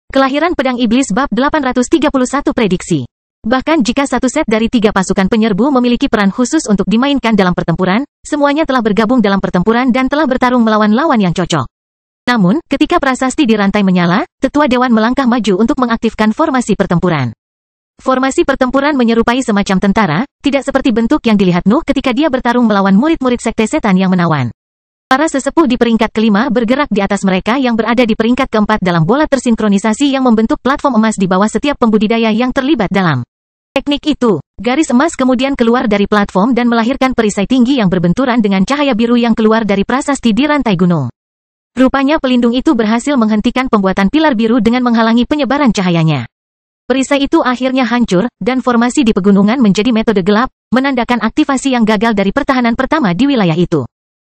Kelahiran Pedang Iblis bab 831 prediksi. Bahkan jika satu set dari 3 pasukan penyerbu memiliki peran khusus untuk dimainkan dalam pertempuran, semuanya telah bergabung dalam pertempuran dan telah bertarung melawan lawan yang cocok. Namun, ketika prasasti di rantai menyala, tetua dewan melangkah maju untuk mengaktifkan formasi pertempuran. Formasi pertempuran menyerupai semacam tentara, tidak seperti bentuk yang dilihat Nuh ketika dia bertarung melawan murid-murid sekte setan yang menawan. Para sesepuh di peringkat kelima bergerak di atas mereka yang berada di peringkat keempat dalam bola tersinkronisasi yang membentuk platform emas di bawah setiap pembudidaya yang terlibat dalam teknik itu. Garis emas kemudian keluar dari platform dan melahirkan perisai tinggi yang berbenturan dengan cahaya biru yang keluar dari prasasti di rantai gunung. Rupanya pelindung itu berhasil menghentikan pembuatan pilar biru dengan menghalangi penyebaran cahayanya. Perisai itu akhirnya hancur, dan formasi di pegunungan menjadi metode gelap, menandakan aktivasi yang gagal dari pertahanan pertama di wilayah itu.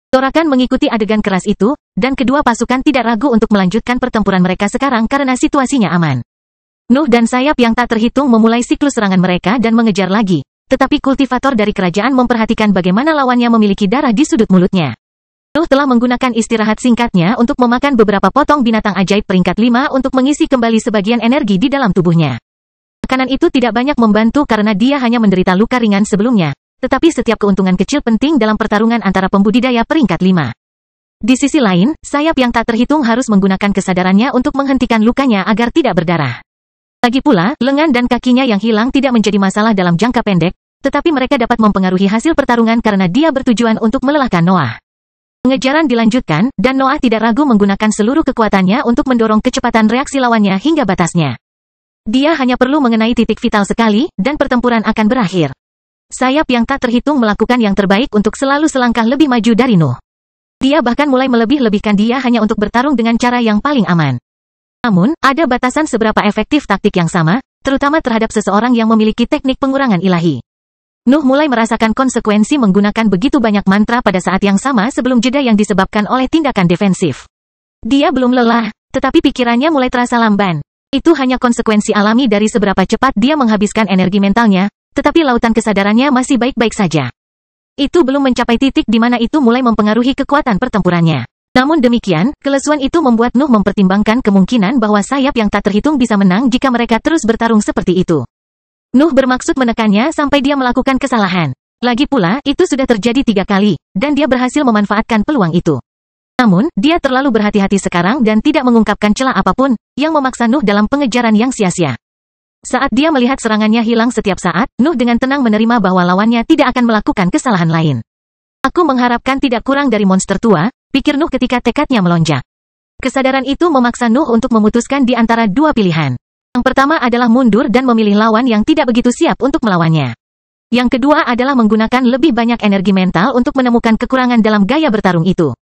Sorakan mengikuti adegan keras itu, dan kedua pasukan tidak ragu untuk melanjutkan pertempuran mereka sekarang karena situasinya aman. Nuh dan sayap yang tak terhitung memulai siklus serangan mereka dan mengejar lagi, tetapi kultivator dari kerajaan memperhatikan bagaimana lawannya memiliki darah di sudut mulutnya. Nuh telah menggunakan istirahat singkatnya untuk memakan beberapa potong binatang ajaib peringkat 5 untuk mengisi kembali sebagian energi di dalam tubuhnya. Makanan itu tidak banyak membantu karena dia hanya menderita luka ringan sebelumnya. Tetapi setiap keuntungan kecil penting dalam pertarungan antara pembudidaya peringkat 5. Di sisi lain, sayap yang tak terhitung harus menggunakan kesadarannya untuk menghentikan lukanya agar tidak berdarah. Lagi pula, lengan dan kakinya yang hilang tidak menjadi masalah dalam jangka pendek, tetapi mereka dapat mempengaruhi hasil pertarungan karena dia bertujuan untuk melelahkan Noah. Pengejaran dilanjutkan, dan Noah tidak ragu menggunakan seluruh kekuatannya untuk mendorong kecepatan reaksi lawannya hingga batasnya. Dia hanya perlu mengenai titik vital sekali, dan pertempuran akan berakhir. Sayap yang tak terhitung melakukan yang terbaik untuk selalu selangkah lebih maju dari Nuh. Dia bahkan mulai melebih-lebihkan dia hanya untuk bertarung dengan cara yang paling aman. Namun, ada batasan seberapa efektif taktik yang sama, terutama terhadap seseorang yang memiliki teknik pengurangan ilahi. Nuh mulai merasakan konsekuensi menggunakan begitu banyak mantra pada saat yang sama sebelum jeda yang disebabkan oleh tindakan defensif. Dia belum lelah, tetapi pikirannya mulai terasa lamban. Itu hanya konsekuensi alami dari seberapa cepat dia menghabiskan energi mentalnya, tetapi lautan kesadarannya masih baik-baik saja. Itu belum mencapai titik di mana itu mulai mempengaruhi kekuatan pertempurannya. Namun demikian, kelesuan itu membuat Nuh mempertimbangkan kemungkinan bahwa sayap yang tak terhitung bisa menang jika mereka terus bertarung seperti itu. Nuh bermaksud menekannya sampai dia melakukan kesalahan. Lagi pula, itu sudah terjadi 3 kali, dan dia berhasil memanfaatkan peluang itu. Namun, dia terlalu berhati-hati sekarang dan tidak mengungkapkan celah apapun, yang memaksa Nuh dalam pengejaran yang sia-sia. Saat dia melihat serangannya hilang setiap saat, Nuh dengan tenang menerima bahwa lawannya tidak akan melakukan kesalahan lain. Aku mengharapkan tidak kurang dari monster tua, pikir Nuh ketika tekadnya melonjak. Kesadaran itu memaksa Nuh untuk memutuskan di antara 2 pilihan. Yang pertama adalah mundur dan memilih lawan yang tidak begitu siap untuk melawannya. Yang kedua adalah menggunakan lebih banyak energi mental untuk menemukan kekurangan dalam gaya bertarung itu.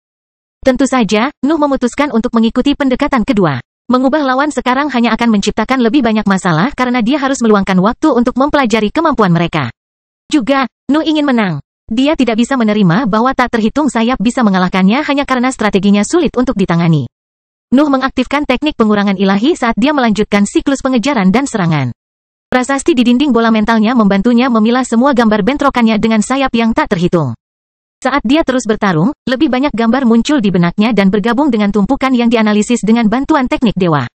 Tentu saja, Nuh memutuskan untuk mengikuti pendekatan kedua. Mengubah lawan sekarang hanya akan menciptakan lebih banyak masalah karena dia harus meluangkan waktu untuk mempelajari kemampuan mereka. Juga, Nuh ingin menang. Dia tidak bisa menerima bahwa tak terhitung sayap bisa mengalahkannya hanya karena strateginya sulit untuk ditangani. Nuh mengaktifkan teknik pengurangan ilahi saat dia melanjutkan siklus pengejaran dan serangan. Prasasti di dinding bola mentalnya membantunya memilah semua gambar bentrokannya dengan sayap yang tak terhitung. Saat dia terus bertarung, lebih banyak gambar muncul di benaknya dan bergabung dengan tumpukan yang dianalisis dengan bantuan teknik dewa.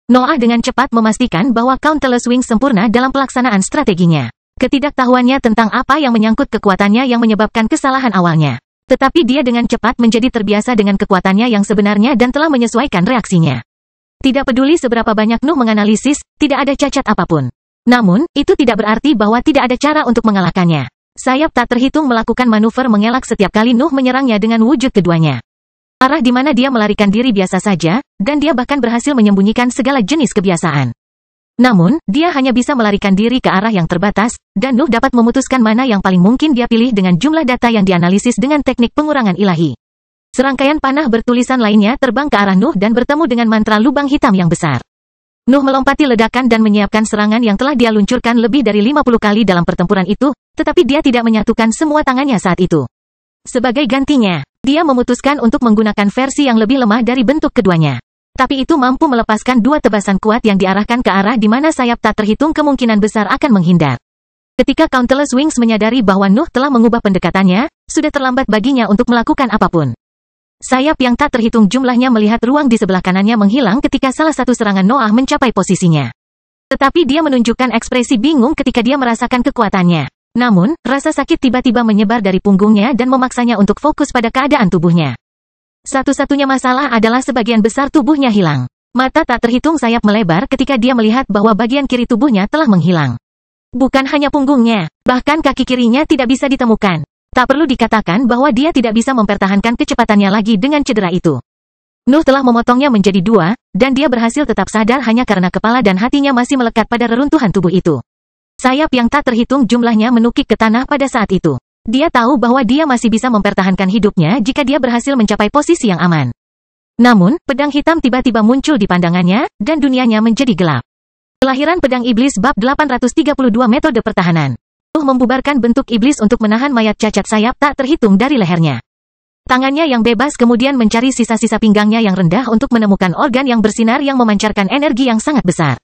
Noah dengan cepat memastikan bahwa Countless Wings sempurna dalam pelaksanaan strateginya. Ketidaktahuannya tentang apa yang menyangkut kekuatannya yang menyebabkan kesalahan awalnya. Tetapi dia dengan cepat menjadi terbiasa dengan kekuatannya yang sebenarnya dan telah menyesuaikan reaksinya. Tidak peduli seberapa banyak Nuh menganalisis, tidak ada cacat apapun. Namun, itu tidak berarti bahwa tidak ada cara untuk mengalahkannya. Sayap tak terhitung melakukan manuver mengelak setiap kali Nuh menyerangnya dengan wujud keduanya. Arah di mana dia melarikan diri biasa saja, dan dia bahkan berhasil menyembunyikan segala jenis kebiasaan. Namun, dia hanya bisa melarikan diri ke arah yang terbatas, dan Nuh dapat memutuskan mana yang paling mungkin dia pilih dengan jumlah data yang dianalisis dengan teknik pengurangan ilahi. Serangkaian panah bertulisan lainnya terbang ke arah Nuh dan bertemu dengan mantra lubang hitam yang besar. Nuh melompati ledakan dan menyiapkan serangan yang telah dia luncurkan lebih dari 50 kali dalam pertempuran itu, tetapi dia tidak menyatukan semua tangannya saat itu. Sebagai gantinya, dia memutuskan untuk menggunakan versi yang lebih lemah dari bentuk keduanya. Tapi itu mampu melepaskan 2 tebasan kuat yang diarahkan ke arah di mana sayap tak terhitung kemungkinan besar akan menghindar. Ketika Countless Wings menyadari bahwa Nuh telah mengubah pendekatannya, sudah terlambat baginya untuk melakukan apapun. Sayap yang tak terhitung jumlahnya melihat ruang di sebelah kanannya menghilang ketika salah satu serangan Noah mencapai posisinya. Tetapi dia menunjukkan ekspresi bingung ketika dia merasakan kekuatannya. Namun, rasa sakit tiba-tiba menyebar dari punggungnya dan memaksanya untuk fokus pada keadaan tubuhnya. Satu-satunya masalah adalah sebagian besar tubuhnya hilang. Mata tak terhitung sayap melebar ketika dia melihat bahwa bagian kiri tubuhnya telah menghilang. Bukan hanya punggungnya, bahkan kaki kirinya tidak bisa ditemukan. Tak perlu dikatakan bahwa dia tidak bisa mempertahankan kecepatannya lagi dengan cedera itu. Nuh telah memotongnya menjadi dua, dan dia berhasil tetap sadar hanya karena kepala dan hatinya masih melekat pada reruntuhan tubuh itu. Sayap yang tak terhitung jumlahnya menukik ke tanah pada saat itu. Dia tahu bahwa dia masih bisa mempertahankan hidupnya jika dia berhasil mencapai posisi yang aman. Namun, pedang hitam tiba-tiba muncul di pandangannya, dan dunianya menjadi gelap. Kelahiran Pedang Iblis Bab 832 Metode Pertahanan. Nuh membubarkan bentuk iblis untuk menahan mayat cacat sayap tak terhitung dari lehernya. Tangannya yang bebas kemudian mencari sisa-sisa pinggangnya yang rendah untuk menemukan organ yang bersinar yang memancarkan energi yang sangat besar.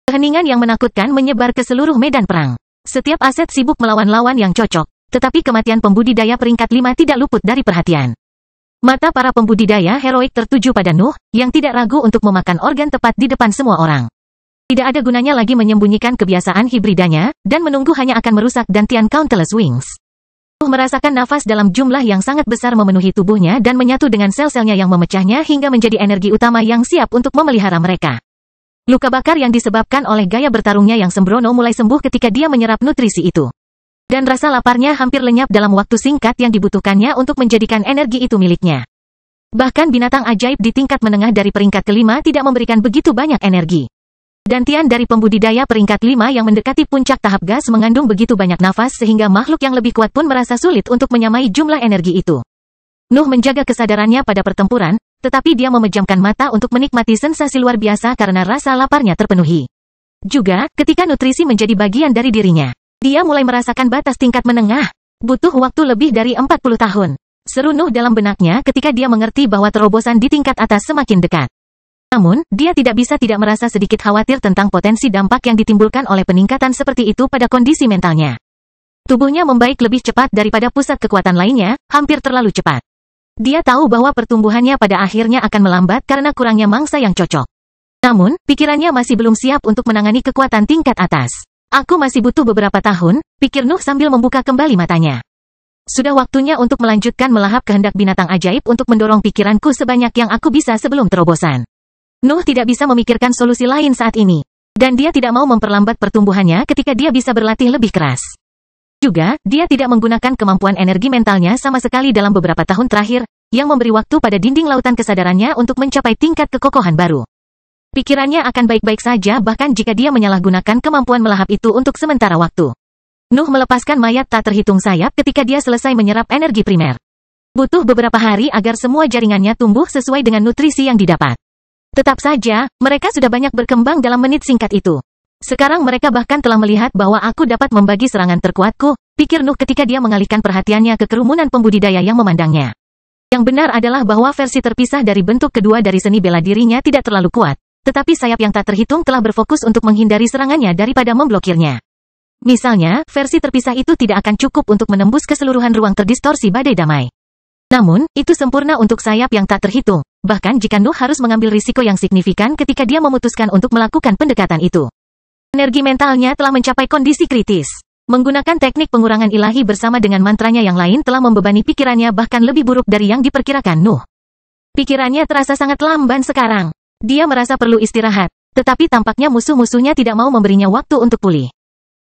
Keheningan yang menakutkan menyebar ke seluruh medan perang. Setiap aset sibuk melawan lawan yang cocok, tetapi kematian pembudidaya peringkat 5 tidak luput dari perhatian. Mata para pembudidaya heroik tertuju pada Nuh, yang tidak ragu untuk memakan organ tepat di depan semua orang. Tidak ada gunanya lagi menyembunyikan kebiasaan hibridanya, dan menunggu hanya akan merusak dantian Countless Wings. Nuh merasakan nafas dalam jumlah yang sangat besar memenuhi tubuhnya dan menyatu dengan sel-selnya yang memecahnya hingga menjadi energi utama yang siap untuk memelihara mereka. Luka bakar yang disebabkan oleh gaya bertarungnya yang sembrono mulai sembuh ketika dia menyerap nutrisi itu. Dan rasa laparnya hampir lenyap dalam waktu singkat yang dibutuhkannya untuk menjadikan energi itu miliknya. Bahkan binatang ajaib di tingkat menengah dari peringkat kelima tidak memberikan begitu banyak energi. Dantian dari pembudidaya peringkat 5 yang mendekati puncak tahap gas mengandung begitu banyak nafas sehingga makhluk yang lebih kuat pun merasa sulit untuk menyamai jumlah energi itu. Nuh menjaga kesadarannya pada pertempuran, tetapi dia memejamkan mata untuk menikmati sensasi luar biasa karena rasa laparnya terpenuhi. Juga, ketika nutrisi menjadi bagian dari dirinya, dia mulai merasakan batas tingkat menengah. Butuh waktu lebih dari 40 tahun. Seru Nuh dalam benaknya ketika dia mengerti bahwa terobosan di tingkat atas semakin dekat. Namun, dia tidak bisa tidak merasa sedikit khawatir tentang potensi dampak yang ditimbulkan oleh peningkatan seperti itu pada kondisi mentalnya. Tubuhnya membaik lebih cepat daripada pusat kekuatan lainnya, hampir terlalu cepat. Dia tahu bahwa pertumbuhannya pada akhirnya akan melambat karena kurangnya mangsa yang cocok. Namun, pikirannya masih belum siap untuk menangani kekuatan tingkat atas. Aku masih butuh beberapa tahun, pikir Nuh sambil membuka kembali matanya. Sudah waktunya untuk melanjutkan melahap kehendak binatang ajaib untuk mendorong pikiranku sebanyak yang aku bisa sebelum terobosan. Nuh tidak bisa memikirkan solusi lain saat ini. Dan dia tidak mau memperlambat pertumbuhannya ketika dia bisa berlatih lebih keras. Juga, dia tidak menggunakan kemampuan energi mentalnya sama sekali dalam beberapa tahun terakhir, yang memberi waktu pada dinding lautan kesadarannya untuk mencapai tingkat kekokohan baru. Pikirannya akan baik-baik saja bahkan jika dia menyalahgunakan kemampuan melahap itu untuk sementara waktu. Nuh melepaskan mayat tak terhitung sayap ketika dia selesai menyerap energi primer. Butuh beberapa hari agar semua jaringannya tumbuh sesuai dengan nutrisi yang didapat. Tetap saja, mereka sudah banyak berkembang dalam menit singkat itu. Sekarang mereka bahkan telah melihat bahwa aku dapat membagi serangan terkuatku, pikir Nuh ketika dia mengalihkan perhatiannya ke kerumunan pembudidaya yang memandangnya. Yang benar adalah bahwa versi terpisah dari bentuk kedua dari seni bela dirinya tidak terlalu kuat, tetapi sayap yang tak terhitung telah berfokus untuk menghindari serangannya daripada memblokirnya. Misalnya, versi terpisah itu tidak akan cukup untuk menembus keseluruhan ruang terdistorsi badai damai. Namun, itu sempurna untuk sayap yang tak terhitung, bahkan jika Nuh harus mengambil risiko yang signifikan ketika dia memutuskan untuk melakukan pendekatan itu. Energi mentalnya telah mencapai kondisi kritis. Menggunakan teknik pengurangan ilahi bersama dengan mantranya yang lain telah membebani pikirannya bahkan lebih buruk dari yang diperkirakan Nuh. Pikirannya terasa sangat lamban sekarang. Dia merasa perlu istirahat, tetapi tampaknya musuh-musuhnya tidak mau memberinya waktu untuk pulih.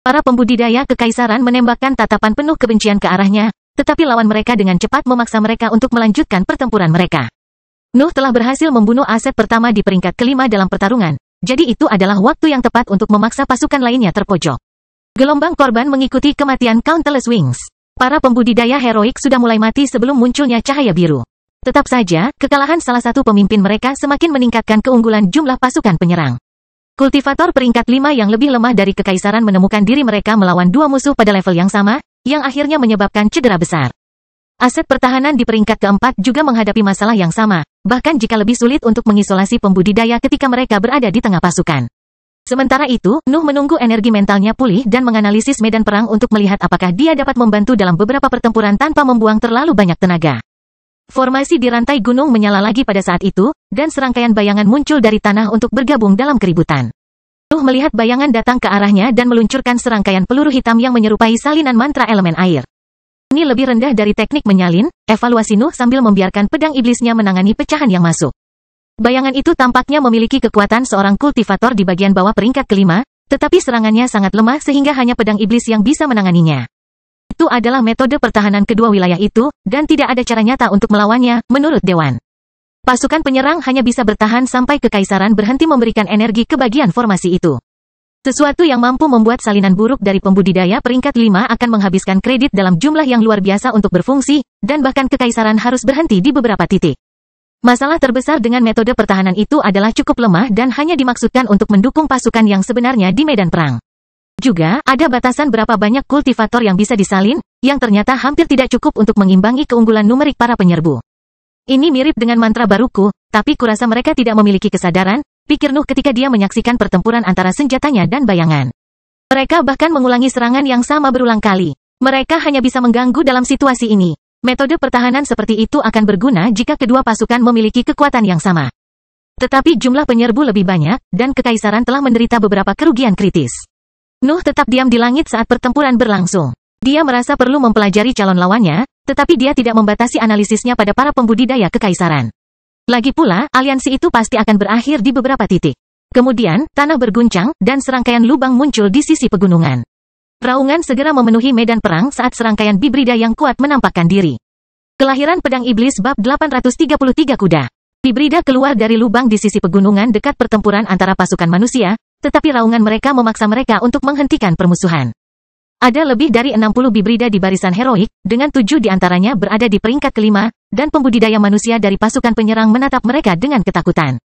Para pembudidaya kekaisaran menembakkan tatapan penuh kebencian ke arahnya, tetapi lawan mereka dengan cepat memaksa mereka untuk melanjutkan pertempuran mereka. Nuh telah berhasil membunuh aset pertama di peringkat kelima dalam pertarungan. Jadi itu adalah waktu yang tepat untuk memaksa pasukan lainnya terpojok. Gelombang korban mengikuti kematian Countless Wings. Para pembudidaya heroik sudah mulai mati sebelum munculnya cahaya biru. Tetap saja, kekalahan salah satu pemimpin mereka semakin meningkatkan keunggulan jumlah pasukan penyerang. Kultivator peringkat 5 yang lebih lemah dari kekaisaran menemukan diri mereka melawan dua musuh pada level yang sama, yang akhirnya menyebabkan cedera besar. Aset pertahanan di peringkat keempat juga menghadapi masalah yang sama, bahkan jika lebih sulit untuk mengisolasi pembudidaya ketika mereka berada di tengah pasukan. Sementara itu, Nuh menunggu energi mentalnya pulih dan menganalisis medan perang untuk melihat apakah dia dapat membantu dalam beberapa pertempuran tanpa membuang terlalu banyak tenaga. Formasi di rantai gunung menyala lagi pada saat itu, dan serangkaian bayangan muncul dari tanah untuk bergabung dalam keributan. Nuh melihat bayangan datang ke arahnya dan meluncurkan serangkaian peluru hitam yang menyerupai salinan mantra elemen air. Ini lebih rendah dari teknik menyalin, evaluasi Nuh sambil membiarkan pedang iblisnya menangani pecahan yang masuk. Bayangan itu tampaknya memiliki kekuatan seorang kultivator di bagian bawah peringkat kelima, tetapi serangannya sangat lemah sehingga hanya pedang iblis yang bisa menanganinya. Itu adalah metode pertahanan kedua wilayah itu, dan tidak ada cara nyata untuk melawannya, menurut Dewan. Pasukan penyerang hanya bisa bertahan sampai kekaisaran berhenti memberikan energi ke bagian formasi itu. Sesuatu yang mampu membuat salinan buruk dari pembudidaya peringkat 5 akan menghabiskan kredit dalam jumlah yang luar biasa untuk berfungsi, dan bahkan kekaisaran harus berhenti di beberapa titik. Masalah terbesar dengan metode pertahanan itu adalah cukup lemah dan hanya dimaksudkan untuk mendukung pasukan yang sebenarnya di medan perang. Juga, ada batasan berapa banyak kultivator yang bisa disalin, yang ternyata hampir tidak cukup untuk mengimbangi keunggulan numerik para penyerbu. Ini mirip dengan mantra baruku, tapi kurasa mereka tidak memiliki kesadaran, pikir Nuh ketika dia menyaksikan pertempuran antara senjatanya dan bayangan. Mereka bahkan mengulangi serangan yang sama berulang kali. Mereka hanya bisa mengganggu dalam situasi ini. Metode pertahanan seperti itu akan berguna jika kedua pasukan memiliki kekuatan yang sama. Tetapi jumlah penyerbu lebih banyak, dan kekaisaran telah menderita beberapa kerugian kritis. Nuh tetap diam di langit saat pertempuran berlangsung. Dia merasa perlu mempelajari calon lawannya, tetapi dia tidak membatasi analisisnya pada para pembudidaya kekaisaran. Lagi pula, aliansi itu pasti akan berakhir di beberapa titik. Kemudian, tanah berguncang, dan serangkaian lubang muncul di sisi pegunungan. Raungan segera memenuhi medan perang saat serangkaian bibrida yang kuat menampakkan diri. Kelahiran pedang iblis bab 833 kuda. Bibrida keluar dari lubang di sisi pegunungan dekat pertempuran antara pasukan manusia, tetapi raungan mereka memaksa mereka untuk menghentikan permusuhan. Ada lebih dari 60 bibrida di barisan heroik, dengan 7 di antaranya berada di peringkat kelima, dan pembudidaya manusia dari pasukan penyerang menatap mereka dengan ketakutan.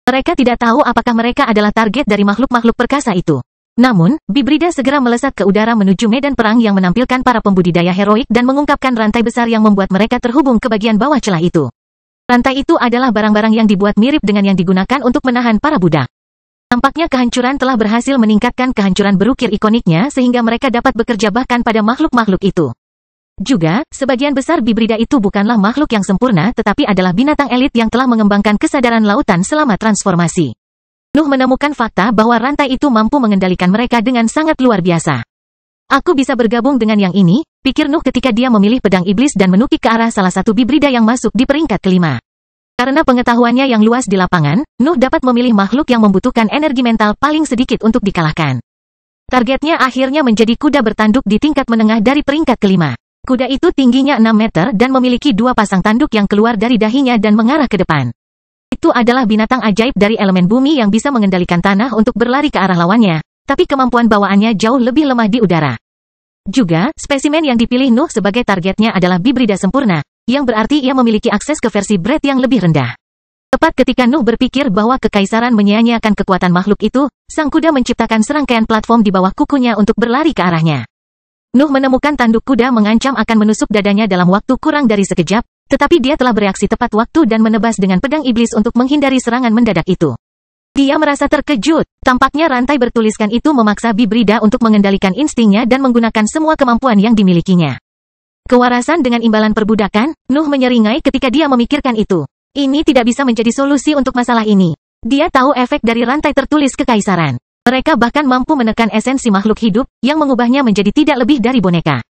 Mereka tidak tahu apakah mereka adalah target dari makhluk-makhluk perkasa itu. Namun, bibrida segera melesat ke udara menuju medan perang yang menampilkan para pembudidaya heroik dan mengungkapkan rantai besar yang membuat mereka terhubung ke bagian bawah celah itu. Rantai itu adalah barang-barang yang dibuat mirip dengan yang digunakan untuk menahan para budak. Tampaknya kehancuran telah berhasil meningkatkan kehancuran berukir ikoniknya sehingga mereka dapat bekerja bahkan pada makhluk-makhluk itu. Juga, sebagian besar bibrida itu bukanlah makhluk yang sempurna tetapi adalah binatang elit yang telah mengembangkan kesadaran lautan selama transformasi. Nuh menemukan fakta bahwa rantai itu mampu mengendalikan mereka dengan sangat luar biasa. Aku bisa bergabung dengan yang ini, pikir Nuh ketika dia memilih pedang iblis dan menukik ke arah salah satu bibrida yang masuk di peringkat kelima. Karena pengetahuannya yang luas di lapangan, Nuh dapat memilih makhluk yang membutuhkan energi mental paling sedikit untuk dikalahkan. Targetnya akhirnya menjadi kuda bertanduk di tingkat menengah dari peringkat kelima. Kuda itu tingginya 6 meter dan memiliki 2 pasang tanduk yang keluar dari dahinya dan mengarah ke depan. Itu adalah binatang ajaib dari elemen bumi yang bisa mengendalikan tanah untuk berlari ke arah lawannya, tapi kemampuan bawaannya jauh lebih lemah di udara. Juga, spesimen yang dipilih Nuh sebagai targetnya adalah bibrida sempurna, yang berarti ia memiliki akses ke versi Bread yang lebih rendah. Tepat ketika Nuh berpikir bahwa kekaisaran menyia-nyiakan kekuatan makhluk itu, sang kuda menciptakan serangkaian platform di bawah kukunya untuk berlari ke arahnya. Nuh menemukan tanduk kuda mengancam akan menusuk dadanya dalam waktu kurang dari sekejap, tetapi dia telah bereaksi tepat waktu dan menebas dengan pedang iblis untuk menghindari serangan mendadak itu. Dia merasa terkejut, tampaknya rantai bertuliskan itu memaksa bibrida untuk mengendalikan instingnya dan menggunakan semua kemampuan yang dimilikinya. Kewarasan dengan imbalan perbudakan, Nuh menyeringai ketika dia memikirkan itu. Ini tidak bisa menjadi solusi untuk masalah ini. Dia tahu efek dari rantai tertulis kekaisaran. Mereka bahkan mampu menekan esensi makhluk hidup, yang mengubahnya menjadi tidak lebih dari boneka.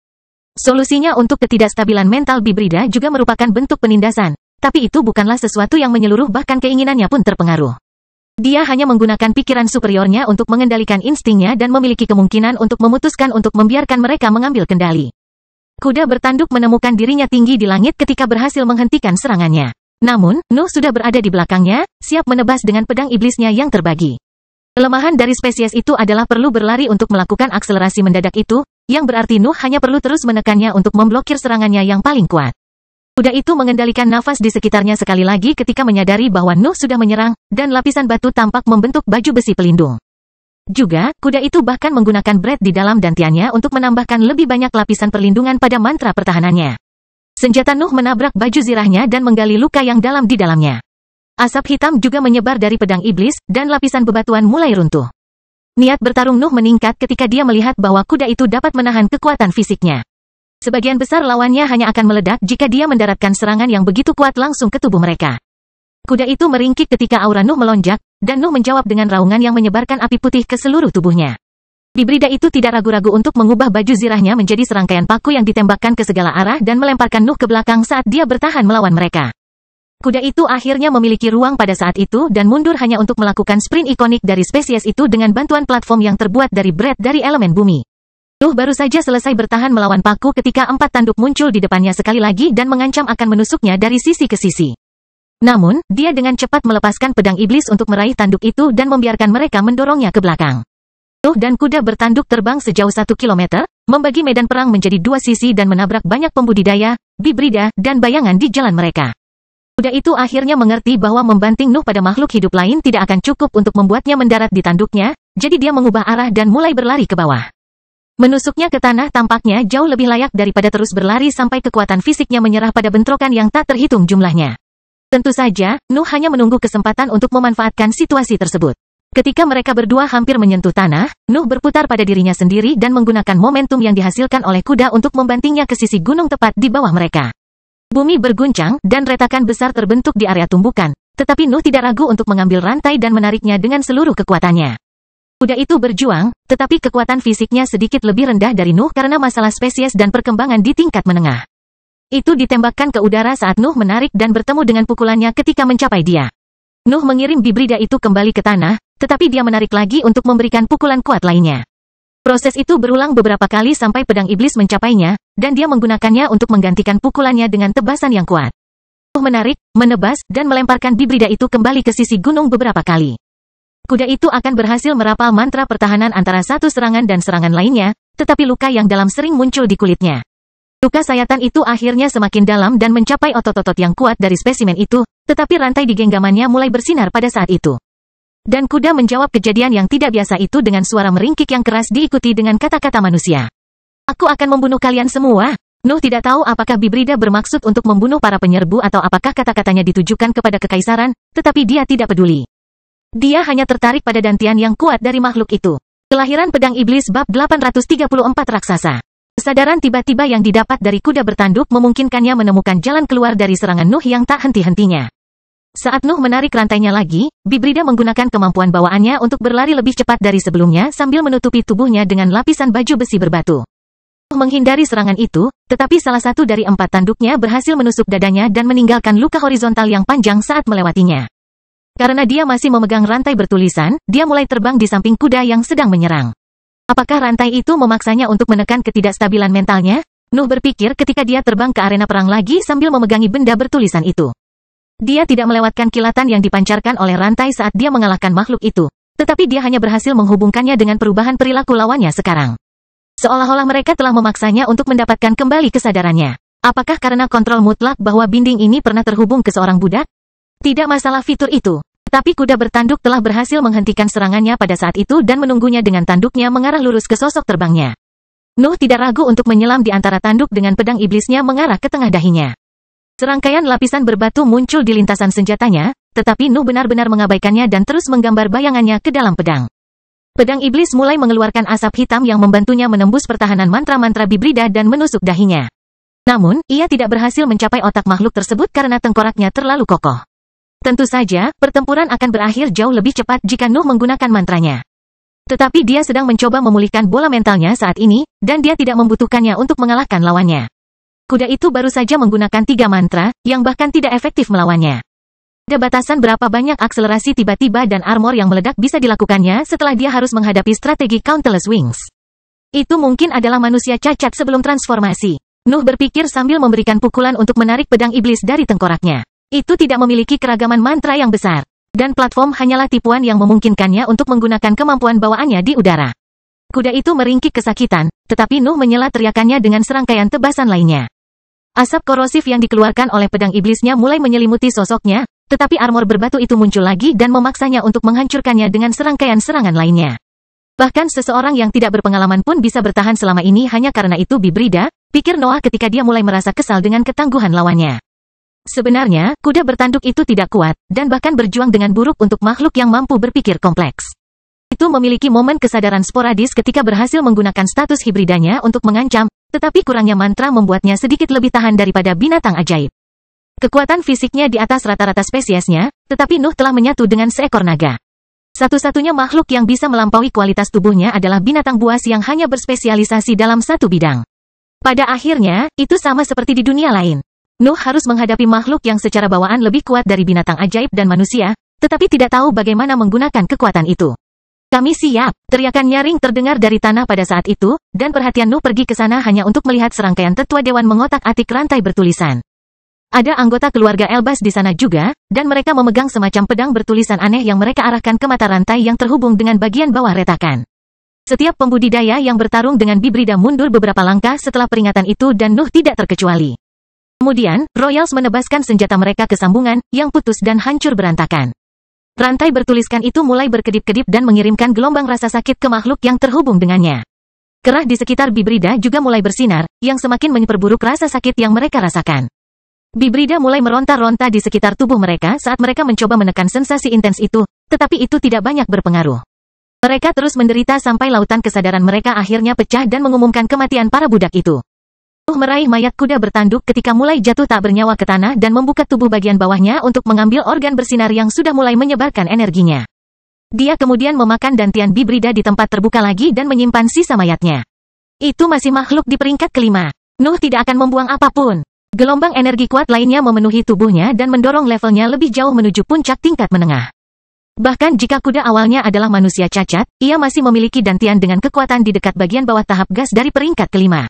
Solusinya untuk ketidakstabilan mental bibrida juga merupakan bentuk penindasan, tapi itu bukanlah sesuatu yang menyeluruh bahkan keinginannya pun terpengaruh. Dia hanya menggunakan pikiran superiornya untuk mengendalikan instingnya dan memiliki kemungkinan untuk memutuskan untuk membiarkan mereka mengambil kendali. Kuda bertanduk menemukan dirinya tinggi di langit ketika berhasil menghentikan serangannya. Namun, Nuh sudah berada di belakangnya, siap menebas dengan pedang iblisnya yang terbagi. Kelemahan dari spesies itu adalah perlu berlari untuk melakukan akselerasi mendadak itu, yang berarti Nuh hanya perlu terus menekannya untuk memblokir serangannya yang paling kuat. Kuda itu mengendalikan nafas di sekitarnya sekali lagi ketika menyadari bahwa Nuh sudah menyerang, dan lapisan batu tampak membentuk baju besi pelindung. Juga, kuda itu bahkan menggunakan Bread di dalam dantiannya untuk menambahkan lebih banyak lapisan perlindungan pada mantra pertahanannya. Senjata Nuh menabrak baju zirahnya dan menggali luka yang dalam di dalamnya. Asap hitam juga menyebar dari pedang iblis, dan lapisan bebatuan mulai runtuh. Niat bertarung Nuh meningkat ketika dia melihat bahwa kuda itu dapat menahan kekuatan fisiknya. Sebagian besar lawannya hanya akan meledak jika dia mendaratkan serangan yang begitu kuat langsung ke tubuh mereka. Kuda itu meringkik ketika aura Nuh melonjak, dan Nuh menjawab dengan raungan yang menyebarkan api putih ke seluruh tubuhnya. Bibrida itu tidak ragu-ragu untuk mengubah baju zirahnya menjadi serangkaian paku yang ditembakkan ke segala arah dan melemparkan Nuh ke belakang saat dia bertahan melawan mereka. Kuda itu akhirnya memiliki ruang pada saat itu dan mundur hanya untuk melakukan sprint ikonik dari spesies itu dengan bantuan platform yang terbuat dari bret dari elemen bumi. Nuh baru saja selesai bertahan melawan paku ketika 4 tanduk muncul di depannya sekali lagi dan mengancam akan menusuknya dari sisi ke sisi. Namun, dia dengan cepat melepaskan pedang iblis untuk meraih tanduk itu dan membiarkan mereka mendorongnya ke belakang. Nuh dan kuda bertanduk terbang sejauh 1 kilometer, membagi medan perang menjadi 2 sisi dan menabrak banyak pembudidaya, bibrida, dan bayangan di jalan mereka. Kuda itu akhirnya mengerti bahwa membanting Nuh pada makhluk hidup lain tidak akan cukup untuk membuatnya mendarat di tanduknya, jadi dia mengubah arah dan mulai berlari ke bawah. Menusuknya ke tanah tampaknya jauh lebih layak daripada terus berlari sampai kekuatan fisiknya menyerah pada bentrokan yang tak terhitung jumlahnya. Tentu saja, Nuh hanya menunggu kesempatan untuk memanfaatkan situasi tersebut. Ketika mereka berdua hampir menyentuh tanah, Nuh berputar pada dirinya sendiri dan menggunakan momentum yang dihasilkan oleh kuda untuk membantingnya ke sisi gunung tepat di bawah mereka. Bumi berguncang dan retakan besar terbentuk di area tumbukan, tetapi Nuh tidak ragu untuk mengambil rantai dan menariknya dengan seluruh kekuatannya. Kuda itu berjuang, tetapi kekuatan fisiknya sedikit lebih rendah dari Nuh karena masalah spesies dan perkembangan di tingkat menengah. Itu ditembakkan ke udara saat Nuh menarik dan bertemu dengan pukulannya ketika mencapai dia. Nuh mengirim bibrida itu kembali ke tanah, tetapi dia menarik lagi untuk memberikan pukulan kuat lainnya. Proses itu berulang beberapa kali sampai pedang iblis mencapainya, dan dia menggunakannya untuk menggantikan pukulannya dengan tebasan yang kuat. Nuh menarik, menebas, dan melemparkan bibrida itu kembali ke sisi gunung beberapa kali. Kuda itu akan berhasil merapal mantra pertahanan antara satu serangan dan serangan lainnya, tetapi luka yang dalam sering muncul di kulitnya. Luka sayatan itu akhirnya semakin dalam dan mencapai otot-otot yang kuat dari spesimen itu, tetapi rantai di genggamannya mulai bersinar pada saat itu. Dan kuda menjawab kejadian yang tidak biasa itu dengan suara meringkik yang keras diikuti dengan kata-kata manusia. Aku akan membunuh kalian semua. Nuh tidak tahu apakah bibrida bermaksud untuk membunuh para penyerbu atau apakah kata-katanya ditujukan kepada kekaisaran, tetapi dia tidak peduli. Dia hanya tertarik pada dantian yang kuat dari makhluk itu. Kelahiran pedang iblis bab 834 raksasa. Kesadaran tiba-tiba yang didapat dari kuda bertanduk memungkinkannya menemukan jalan keluar dari serangan Nuh yang tak henti-hentinya. Saat Nuh menarik rantainya lagi, bibrida menggunakan kemampuan bawaannya untuk berlari lebih cepat dari sebelumnya sambil menutupi tubuhnya dengan lapisan baju besi berbatu. Nuh menghindari serangan itu, tetapi salah satu dari 4 tanduknya berhasil menusuk dadanya dan meninggalkan luka horizontal yang panjang saat melewatinya. Karena dia masih memegang rantai bertulisan, dia mulai terbang di samping kuda yang sedang menyerang. Apakah rantai itu memaksanya untuk menekan ketidakstabilan mentalnya? Nuh berpikir ketika dia terbang ke arena perang lagi sambil memegangi benda bertulisan itu. Dia tidak melewatkan kilatan yang dipancarkan oleh rantai saat dia mengalahkan makhluk itu, tetapi dia hanya berhasil menghubungkannya dengan perubahan perilaku lawannya sekarang. Seolah-olah mereka telah memaksanya untuk mendapatkan kembali kesadarannya. Apakah karena kontrol mutlak bahwa binding ini pernah terhubung ke seorang budak? Tidak masalah fitur itu, tapi kuda bertanduk telah berhasil menghentikan serangannya pada saat itu dan menunggunya dengan tanduknya mengarah lurus ke sosok terbangnya. Nuh tidak ragu untuk menyelam di antara tanduk dengan pedang iblisnya mengarah ke tengah dahinya. Serangkaian lapisan berbatu muncul di lintasan senjatanya, tetapi Nuh benar-benar mengabaikannya dan terus menggambar bayangannya ke dalam pedang. Pedang iblis mulai mengeluarkan asap hitam yang membantunya menembus pertahanan mantra-mantra bibrida dan menusuk dahinya. Namun, ia tidak berhasil mencapai otak makhluk tersebut karena tengkoraknya terlalu kokoh. Tentu saja, pertempuran akan berakhir jauh lebih cepat jika Nuh menggunakan mantranya. Tetapi dia sedang mencoba memulihkan bola mentalnya saat ini, dan dia tidak membutuhkannya untuk mengalahkan lawannya. Kuda itu baru saja menggunakan 3 mantra, yang bahkan tidak efektif melawannya. Ada batasan berapa banyak akselerasi tiba-tiba dan armor yang meledak bisa dilakukannya setelah dia harus menghadapi strategi Countless Wings. Itu mungkin adalah manusia cacat sebelum transformasi. Nuh berpikir sambil memberikan pukulan untuk menarik pedang iblis dari tengkoraknya. Itu tidak memiliki keragaman mantra yang besar, dan platform hanyalah tipuan yang memungkinkannya untuk menggunakan kemampuan bawaannya di udara. Kuda itu meringkik kesakitan, tetapi Nuh menyela teriakannya dengan serangkaian tebasan lainnya. Asap korosif yang dikeluarkan oleh pedang iblisnya mulai menyelimuti sosoknya, tetapi armor berbatu itu muncul lagi dan memaksanya untuk menghancurkannya dengan serangkaian serangan lainnya. Bahkan seseorang yang tidak berpengalaman pun bisa bertahan selama ini hanya karena itu bibrida, pikir Noah ketika dia mulai merasa kesal dengan ketangguhan lawannya. Sebenarnya, kuda bertanduk itu tidak kuat, dan bahkan berjuang dengan buruk untuk makhluk yang mampu berpikir kompleks. Itu memiliki momen kesadaran sporadis ketika berhasil menggunakan status hibridanya untuk mengancam, tetapi kurangnya mantra membuatnya sedikit lebih tahan daripada binatang ajaib. Kekuatan fisiknya di atas rata-rata spesiesnya, tetapi Nuh telah menyatu dengan seekor naga. Satu-satunya makhluk yang bisa melampaui kualitas tubuhnya adalah binatang buas yang hanya berspesialisasi dalam satu bidang. Pada akhirnya, itu sama seperti di dunia lain. Nuh harus menghadapi makhluk yang secara bawaan lebih kuat dari binatang ajaib dan manusia, tetapi tidak tahu bagaimana menggunakan kekuatan itu. Kami siap, teriakan nyaring terdengar dari tanah pada saat itu, dan perhatian Nuh pergi ke sana hanya untuk melihat serangkaian tetua dewan mengotak-atik rantai bertulisan. Ada anggota keluarga Elbas di sana juga, dan mereka memegang semacam pedang bertulisan aneh yang mereka arahkan ke mata rantai yang terhubung dengan bagian bawah retakan. Setiap pembudidaya yang bertarung dengan Bibrida mundur beberapa langkah setelah peringatan itu dan Nuh tidak terkecuali. Kemudian, Royals menebaskan senjata mereka ke sambungan, yang putus dan hancur berantakan. Rantai bertuliskan itu mulai berkedip-kedip dan mengirimkan gelombang rasa sakit ke makhluk yang terhubung dengannya. Kerah di sekitar Bibrida juga mulai bersinar, yang semakin memperburuk rasa sakit yang mereka rasakan. Bibrida mulai meronta-ronta di sekitar tubuh mereka saat mereka mencoba menekan sensasi intens itu, tetapi itu tidak banyak berpengaruh. Mereka terus menderita sampai lautan kesadaran mereka akhirnya pecah dan mengumumkan kematian para budak itu. Nuh meraih mayat kuda bertanduk ketika mulai jatuh tak bernyawa ke tanah dan membuka tubuh bagian bawahnya untuk mengambil organ bersinar yang sudah mulai menyebarkan energinya. Dia kemudian memakan dantian Bibrida di tempat terbuka lagi dan menyimpan sisa mayatnya. Itu masih makhluk di peringkat kelima. Nuh tidak akan membuang apapun. Gelombang energi kuat lainnya memenuhi tubuhnya dan mendorong levelnya lebih jauh menuju puncak tingkat menengah. Bahkan jika kuda awalnya adalah manusia cacat, ia masih memiliki dantian dengan kekuatan di dekat bagian bawah tahap gas dari peringkat kelima.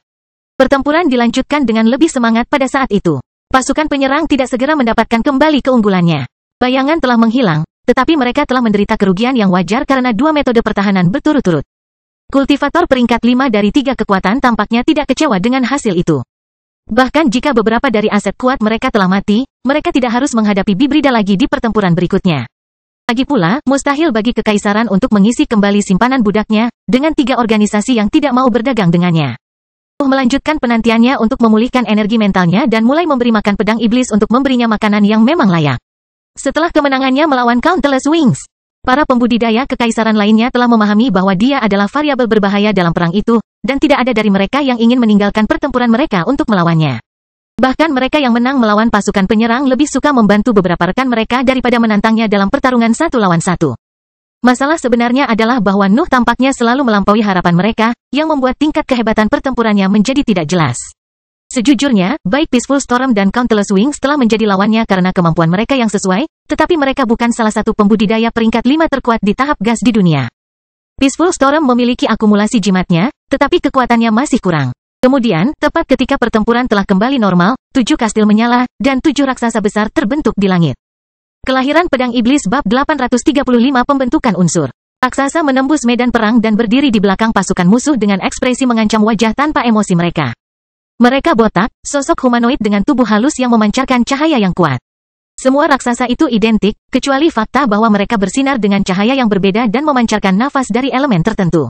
Pertempuran dilanjutkan dengan lebih semangat pada saat itu. Pasukan penyerang tidak segera mendapatkan kembali keunggulannya. Bayangan telah menghilang, tetapi mereka telah menderita kerugian yang wajar karena dua metode pertahanan berturut-turut. Kultivator peringkat 5 dari 3 kekuatan tampaknya tidak kecewa dengan hasil itu. Bahkan jika beberapa dari aset kuat mereka telah mati, mereka tidak harus menghadapi Bibrida lagi di pertempuran berikutnya. Lagi pula, mustahil bagi kekaisaran untuk mengisi kembali simpanan budaknya, dengan 3 organisasi yang tidak mau berdagang dengannya. Melanjutkan penantiannya untuk memulihkan energi mentalnya dan mulai memberi makan pedang iblis untuk memberinya makanan yang memang layak. Setelah kemenangannya melawan Countless Wings, para pembudidaya kekaisaran lainnya telah memahami bahwa dia adalah variabel berbahaya dalam perang itu, dan tidak ada dari mereka yang ingin meninggalkan pertempuran mereka untuk melawannya. Bahkan mereka yang menang melawan pasukan penyerang lebih suka membantu beberapa rekan mereka daripada menantangnya dalam pertarungan 1 lawan 1. Masalah sebenarnya adalah bahwa Nuh tampaknya selalu melampaui harapan mereka, yang membuat tingkat kehebatan pertempurannya menjadi tidak jelas. Sejujurnya, baik Peaceful Storm dan Countless Wings telah menjadi lawannya karena kemampuan mereka yang sesuai, tetapi mereka bukan salah satu pembudidaya peringkat 5 terkuat di tahap gas di dunia. Peaceful Storm memiliki akumulasi jimatnya, tetapi kekuatannya masih kurang. Kemudian, tepat ketika pertempuran telah kembali normal, 7 kastil menyala, dan 7 raksasa besar terbentuk di langit. Kelahiran Pedang Iblis bab 835 pembentukan unsur. Raksasa menembus medan perang dan berdiri di belakang pasukan musuh dengan ekspresi mengancam wajah tanpa emosi mereka. Mereka botak, sosok humanoid dengan tubuh halus yang memancarkan cahaya yang kuat. Semua raksasa itu identik, kecuali fakta bahwa mereka bersinar dengan cahaya yang berbeda dan memancarkan nafas dari elemen tertentu.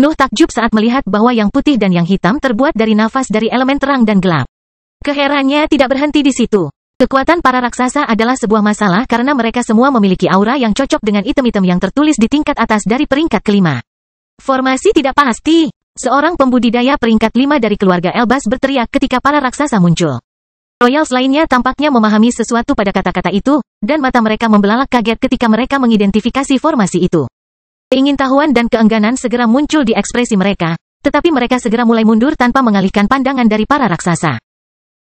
Nuh takjub saat melihat bahwa yang putih dan yang hitam terbuat dari nafas dari elemen terang dan gelap. Keherannya tidak berhenti di situ. Kekuatan para raksasa adalah sebuah masalah karena mereka semua memiliki aura yang cocok dengan item-item yang tertulis di tingkat atas dari peringkat kelima. Formasi tidak pasti. Seorang pembudidaya peringkat 5 dari keluarga Elbas berteriak ketika para raksasa muncul. Royals lainnya tampaknya memahami sesuatu pada kata-kata itu, dan mata mereka membelalak kaget ketika mereka mengidentifikasi formasi itu. Keingintahuan dan keengganan segera muncul di ekspresi mereka, tetapi mereka segera mulai mundur tanpa mengalihkan pandangan dari para raksasa.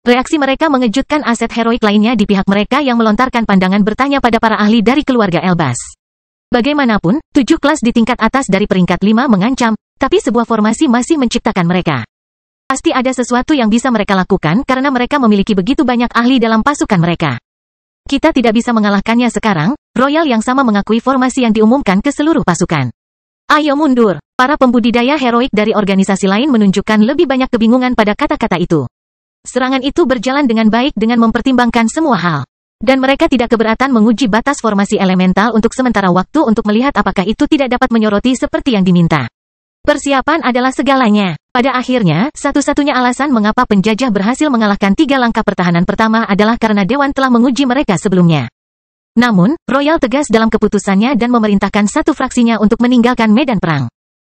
Reaksi mereka mengejutkan aset heroik lainnya di pihak mereka yang melontarkan pandangan bertanya pada para ahli dari keluarga Elbas. Bagaimanapun, 7 kelas di tingkat atas dari peringkat 5 mengancam, tapi sebuah formasi masih menciptakan mereka. Pasti ada sesuatu yang bisa mereka lakukan karena mereka memiliki begitu banyak ahli dalam pasukan mereka. Kita tidak bisa mengalahkannya sekarang, Royal yang sama mengakui formasi yang diumumkan ke seluruh pasukan. Ayo mundur, para pembudidaya heroik dari organisasi lain menunjukkan lebih banyak kebingungan pada kata-kata itu. Serangan itu berjalan dengan baik dengan mempertimbangkan semua hal. Dan mereka tidak keberatan menguji batas formasi elemental untuk sementara waktu untuk melihat apakah itu tidak dapat menyoroti seperti yang diminta. Persiapan adalah segalanya. Pada akhirnya, satu-satunya alasan mengapa penjajah berhasil mengalahkan 3 langkah pertahanan pertama adalah karena Dewan telah menguji mereka sebelumnya. Namun, Royal tegas dalam keputusannya dan memerintahkan satu fraksinya untuk meninggalkan medan perang.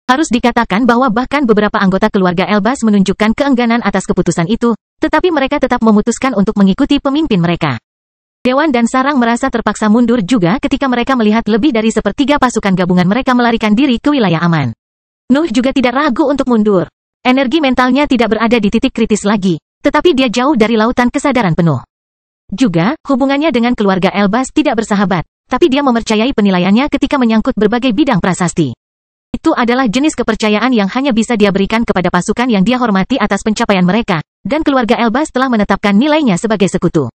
Harus dikatakan bahwa bahkan beberapa anggota keluarga Elbaz menunjukkan keengganan atas keputusan itu, tetapi mereka tetap memutuskan untuk mengikuti pemimpin mereka. Dewan dan Sarang merasa terpaksa mundur juga ketika mereka melihat lebih dari sepertiga pasukan gabungan mereka melarikan diri ke wilayah aman. Nuh juga tidak ragu untuk mundur. Energi mentalnya tidak berada di titik kritis lagi, tetapi dia jauh dari lautan kesadaran penuh. Juga, hubungannya dengan keluarga Elbaz tidak bersahabat, tapi dia mempercayai penilaiannya ketika menyangkut berbagai bidang prasasti. Itu adalah jenis kepercayaan yang hanya bisa dia berikan kepada pasukan yang dia hormati atas pencapaian mereka, dan keluarga Elbaz telah menetapkan nilainya sebagai sekutu.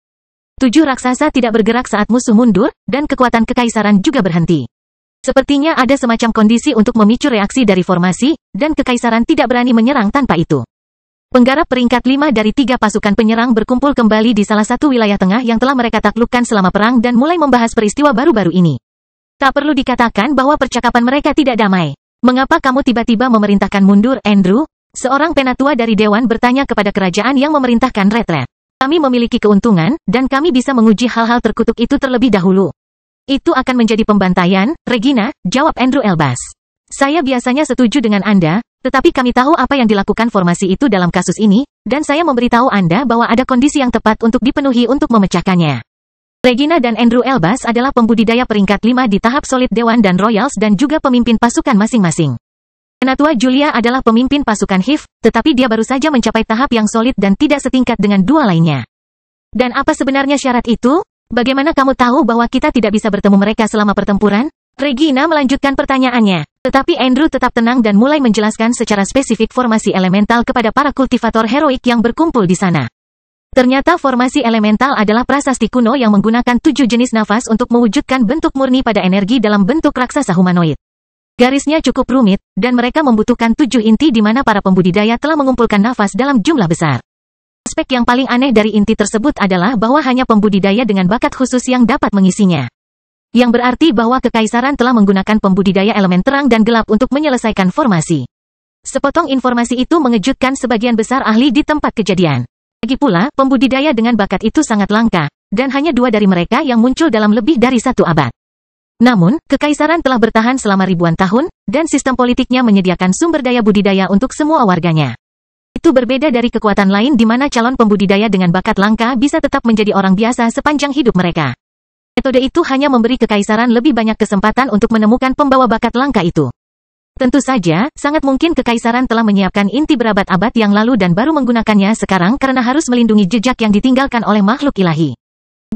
7 raksasa tidak bergerak saat musuh mundur, dan kekuatan kekaisaran juga berhenti. Sepertinya ada semacam kondisi untuk memicu reaksi dari formasi, dan kekaisaran tidak berani menyerang tanpa itu. Penggarap peringkat 5 dari 3 pasukan penyerang berkumpul kembali di salah satu wilayah tengah yang telah mereka taklukkan selama perang dan mulai membahas peristiwa baru-baru ini. Tak perlu dikatakan bahwa percakapan mereka tidak damai. Mengapa kamu tiba-tiba memerintahkan mundur, Andrew? Seorang penatua dari Dewan bertanya kepada kerajaan yang memerintahkan retret. Kami memiliki keuntungan, dan kami bisa menguji hal-hal terkutuk itu terlebih dahulu. Itu akan menjadi pembantaian, Regina, jawab Andrew Elbaz. Saya biasanya setuju dengan Anda, tetapi kami tahu apa yang dilakukan formasi itu dalam kasus ini, dan saya memberitahu Anda bahwa ada kondisi yang tepat untuk dipenuhi untuk memecahkannya. Regina dan Andrew Elbaz adalah pembudidaya peringkat 5 di tahap solid Dewan dan Royals dan juga pemimpin pasukan masing-masing. Penatua Julia adalah pemimpin pasukan HIV, tetapi dia baru saja mencapai tahap yang solid dan tidak setingkat dengan 2 lainnya. Dan apa sebenarnya syarat itu? Bagaimana kamu tahu bahwa kita tidak bisa bertemu mereka selama pertempuran? Regina melanjutkan pertanyaannya. Tetapi Andrew tetap tenang dan mulai menjelaskan secara spesifik formasi elemental kepada para kultivator heroik yang berkumpul di sana. Ternyata formasi elemental adalah prasasti kuno yang menggunakan 7 jenis nafas untuk mewujudkan bentuk murni pada energi dalam bentuk raksasa humanoid. Garisnya cukup rumit, dan mereka membutuhkan 7 inti di mana para pembudidaya telah mengumpulkan nafas dalam jumlah besar. Aspek yang paling aneh dari inti tersebut adalah bahwa hanya pembudidaya dengan bakat khusus yang dapat mengisinya. Yang berarti bahwa kekaisaran telah menggunakan pembudidaya elemen terang dan gelap untuk menyelesaikan formasi. Sepotong informasi itu mengejutkan sebagian besar ahli di tempat kejadian. Lagi pula, pembudidaya dengan bakat itu sangat langka, dan hanya 2 dari mereka yang muncul dalam lebih dari 1 abad. Namun, kekaisaran telah bertahan selama ribuan tahun, dan sistem politiknya menyediakan sumber daya budidaya untuk semua warganya. Itu berbeda dari kekuatan lain di mana calon pembudidaya dengan bakat langka bisa tetap menjadi orang biasa sepanjang hidup mereka. Metode itu hanya memberi kekaisaran lebih banyak kesempatan untuk menemukan pembawa bakat langka itu. Tentu saja, sangat mungkin kekaisaran telah menyiapkan inti berabad-abad yang lalu dan baru menggunakannya sekarang karena harus melindungi jejak yang ditinggalkan oleh makhluk ilahi.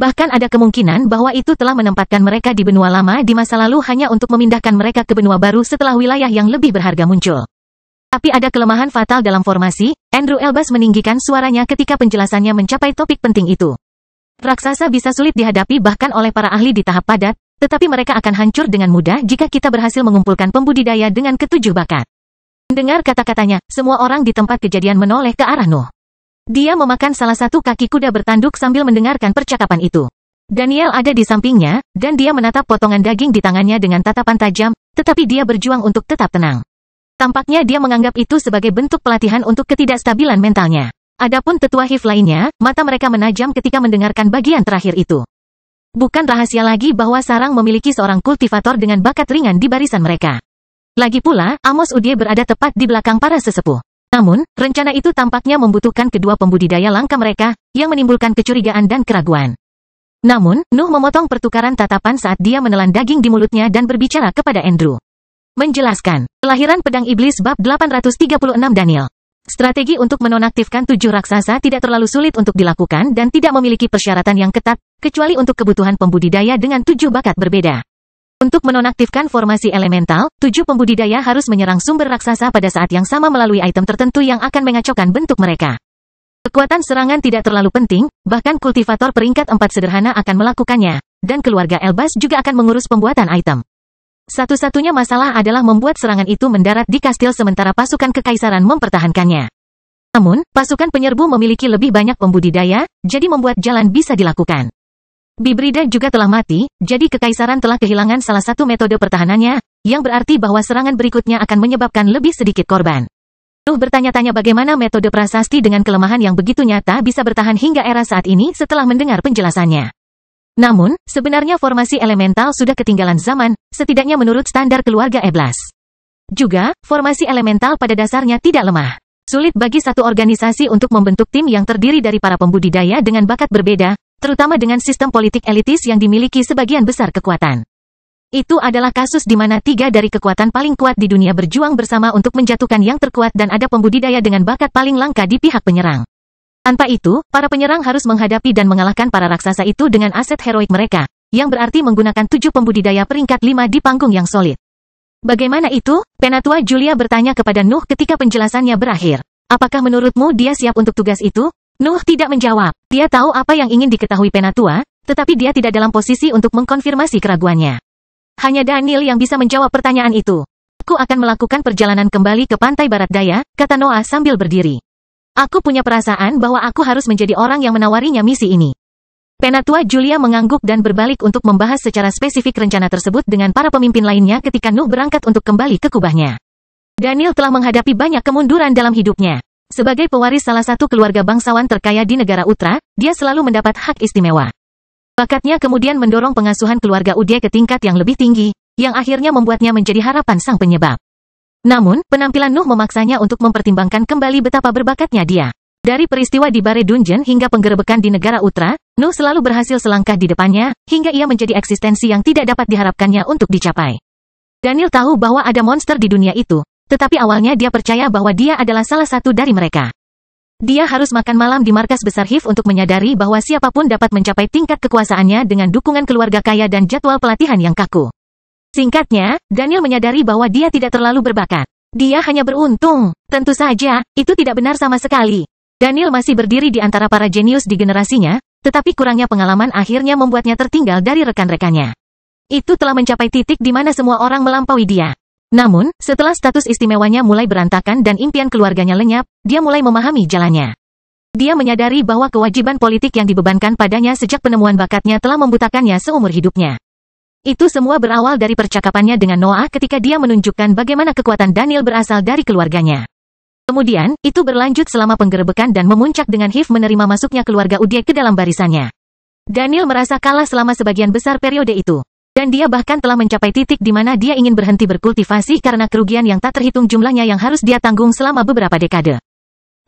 Bahkan ada kemungkinan bahwa itu telah menempatkan mereka di benua lama di masa lalu hanya untuk memindahkan mereka ke benua baru setelah wilayah yang lebih berharga muncul. Tapi ada kelemahan fatal dalam formasi, Andrew Elbaz meninggikan suaranya ketika penjelasannya mencapai topik penting itu. Raksasa bisa sulit dihadapi bahkan oleh para ahli di tahap padat, tetapi mereka akan hancur dengan mudah jika kita berhasil mengumpulkan pembudidaya dengan ke-7 bakat. Dengar kata-katanya, semua orang di tempat kejadian menoleh ke arah Nuh. Dia memakan salah satu kaki kuda bertanduk sambil mendengarkan percakapan itu. Daniel ada di sampingnya, dan dia menatap potongan daging di tangannya dengan tatapan tajam, tetapi dia berjuang untuk tetap tenang. Tampaknya dia menganggap itu sebagai bentuk pelatihan untuk ketidakstabilan mentalnya. Adapun tetua HIV lainnya, mata mereka menajam ketika mendengarkan bagian terakhir itu. Bukan rahasia lagi bahwa Sarang memiliki seorang kultivator dengan bakat ringan di barisan mereka. Lagi pula, Amos Udier berada tepat di belakang para sesepuh. Namun, rencana itu tampaknya membutuhkan kedua pembudidaya langka mereka, yang menimbulkan kecurigaan dan keraguan. Namun, Nuh memotong pertukaran tatapan saat dia menelan daging di mulutnya dan berbicara kepada Andrew. Menjelaskan, kelahiran pedang iblis bab 836 Daniel. Strategi untuk menonaktifkan 7 raksasa tidak terlalu sulit untuk dilakukan dan tidak memiliki persyaratan yang ketat, kecuali untuk kebutuhan pembudidaya dengan 7 bakat berbeda. Untuk menonaktifkan formasi elemental, 7 pembudidaya harus menyerang sumber raksasa pada saat yang sama melalui item tertentu yang akan mengacaukan bentuk mereka. Kekuatan serangan tidak terlalu penting, bahkan kultivator peringkat 4 sederhana akan melakukannya, dan keluarga Elbaz juga akan mengurus pembuatan item. Satu-satunya masalah adalah membuat serangan itu mendarat di kastil sementara pasukan kekaisaran mempertahankannya. Namun, pasukan penyerbu memiliki lebih banyak pembudidaya, jadi membuat jalan bisa dilakukan. Bibrida juga telah mati, jadi kekaisaran telah kehilangan salah satu metode pertahanannya, yang berarti bahwa serangan berikutnya akan menyebabkan lebih sedikit korban. Nuh bertanya-tanya bagaimana metode prasasti dengan kelemahan yang begitu nyata bisa bertahan hingga era saat ini setelah mendengar penjelasannya. Namun, sebenarnya formasi elemental sudah ketinggalan zaman, setidaknya menurut standar keluarga Eblas. Juga, formasi elemental pada dasarnya tidak lemah. Sulit bagi satu organisasi untuk membentuk tim yang terdiri dari para pembudidaya dengan bakat berbeda, terutama dengan sistem politik elitis yang dimiliki sebagian besar kekuatan. Itu adalah kasus di mana 3 dari kekuatan paling kuat di dunia berjuang bersama untuk menjatuhkan yang terkuat dan ada pembudidaya dengan bakat paling langka di pihak penyerang. Tanpa itu, para penyerang harus menghadapi dan mengalahkan para raksasa itu dengan aset heroik mereka, yang berarti menggunakan 7 pembudidaya peringkat 5 di panggung yang solid. Bagaimana itu? Penatua Julia bertanya kepada Nuh ketika penjelasannya berakhir. Apakah menurutmu dia siap untuk tugas itu? Nuh tidak menjawab. Dia tahu apa yang ingin diketahui Penatua, tetapi dia tidak dalam posisi untuk mengkonfirmasi keraguannya. Hanya Daniel yang bisa menjawab pertanyaan itu. Aku akan melakukan perjalanan kembali ke pantai barat daya, kata Noah sambil berdiri. Aku punya perasaan bahwa aku harus menjadi orang yang menawarinya misi ini. Penatua Julia mengangguk dan berbalik untuk membahas secara spesifik rencana tersebut dengan para pemimpin lainnya ketika Nuh berangkat untuk kembali ke kubahnya. Daniel telah menghadapi banyak kemunduran dalam hidupnya. Sebagai pewaris salah satu keluarga bangsawan terkaya di negara Utra, dia selalu mendapat hak istimewa. Bakatnya kemudian mendorong pengasuhan keluarga Ude ke tingkat yang lebih tinggi, yang akhirnya membuatnya menjadi harapan sang penyebab. Namun, penampilan Nuh memaksanya untuk mempertimbangkan kembali betapa berbakatnya dia. Dari peristiwa di Bare Dungeon hingga penggerebekan di negara Utra, Nuh selalu berhasil selangkah di depannya, hingga ia menjadi eksistensi yang tidak dapat diharapkannya untuk dicapai. Daniel tahu bahwa ada monster di dunia itu, tetapi awalnya dia percaya bahwa dia adalah salah satu dari mereka. Dia harus makan malam di markas besar HIV untuk menyadari bahwa siapapun dapat mencapai tingkat kekuasaannya dengan dukungan keluarga kaya dan jadwal pelatihan yang kaku. Singkatnya, Daniel menyadari bahwa dia tidak terlalu berbakat. Dia hanya beruntung. Tentu saja, itu tidak benar sama sekali. Daniel masih berdiri di antara para jenius di generasinya, tetapi kurangnya pengalaman akhirnya membuatnya tertinggal dari rekan-rekannya. Itu telah mencapai titik di mana semua orang melampaui dia. Namun, setelah status istimewanya mulai berantakan dan impian keluarganya lenyap, dia mulai memahami jalannya. Dia menyadari bahwa kewajiban politik yang dibebankan padanya sejak penemuan bakatnya telah membutakannya seumur hidupnya. Itu semua berawal dari percakapannya dengan Noah ketika dia menunjukkan bagaimana kekuatan Daniel berasal dari keluarganya. Kemudian, itu berlanjut selama penggerebekan dan memuncak dengan HIV menerima masuknya keluarga Ude ke dalam barisannya. Daniel merasa kalah selama sebagian besar periode itu. Dan dia bahkan telah mencapai titik di mana dia ingin berhenti berkultivasi karena kerugian yang tak terhitung jumlahnya yang harus dia tanggung selama beberapa dekade.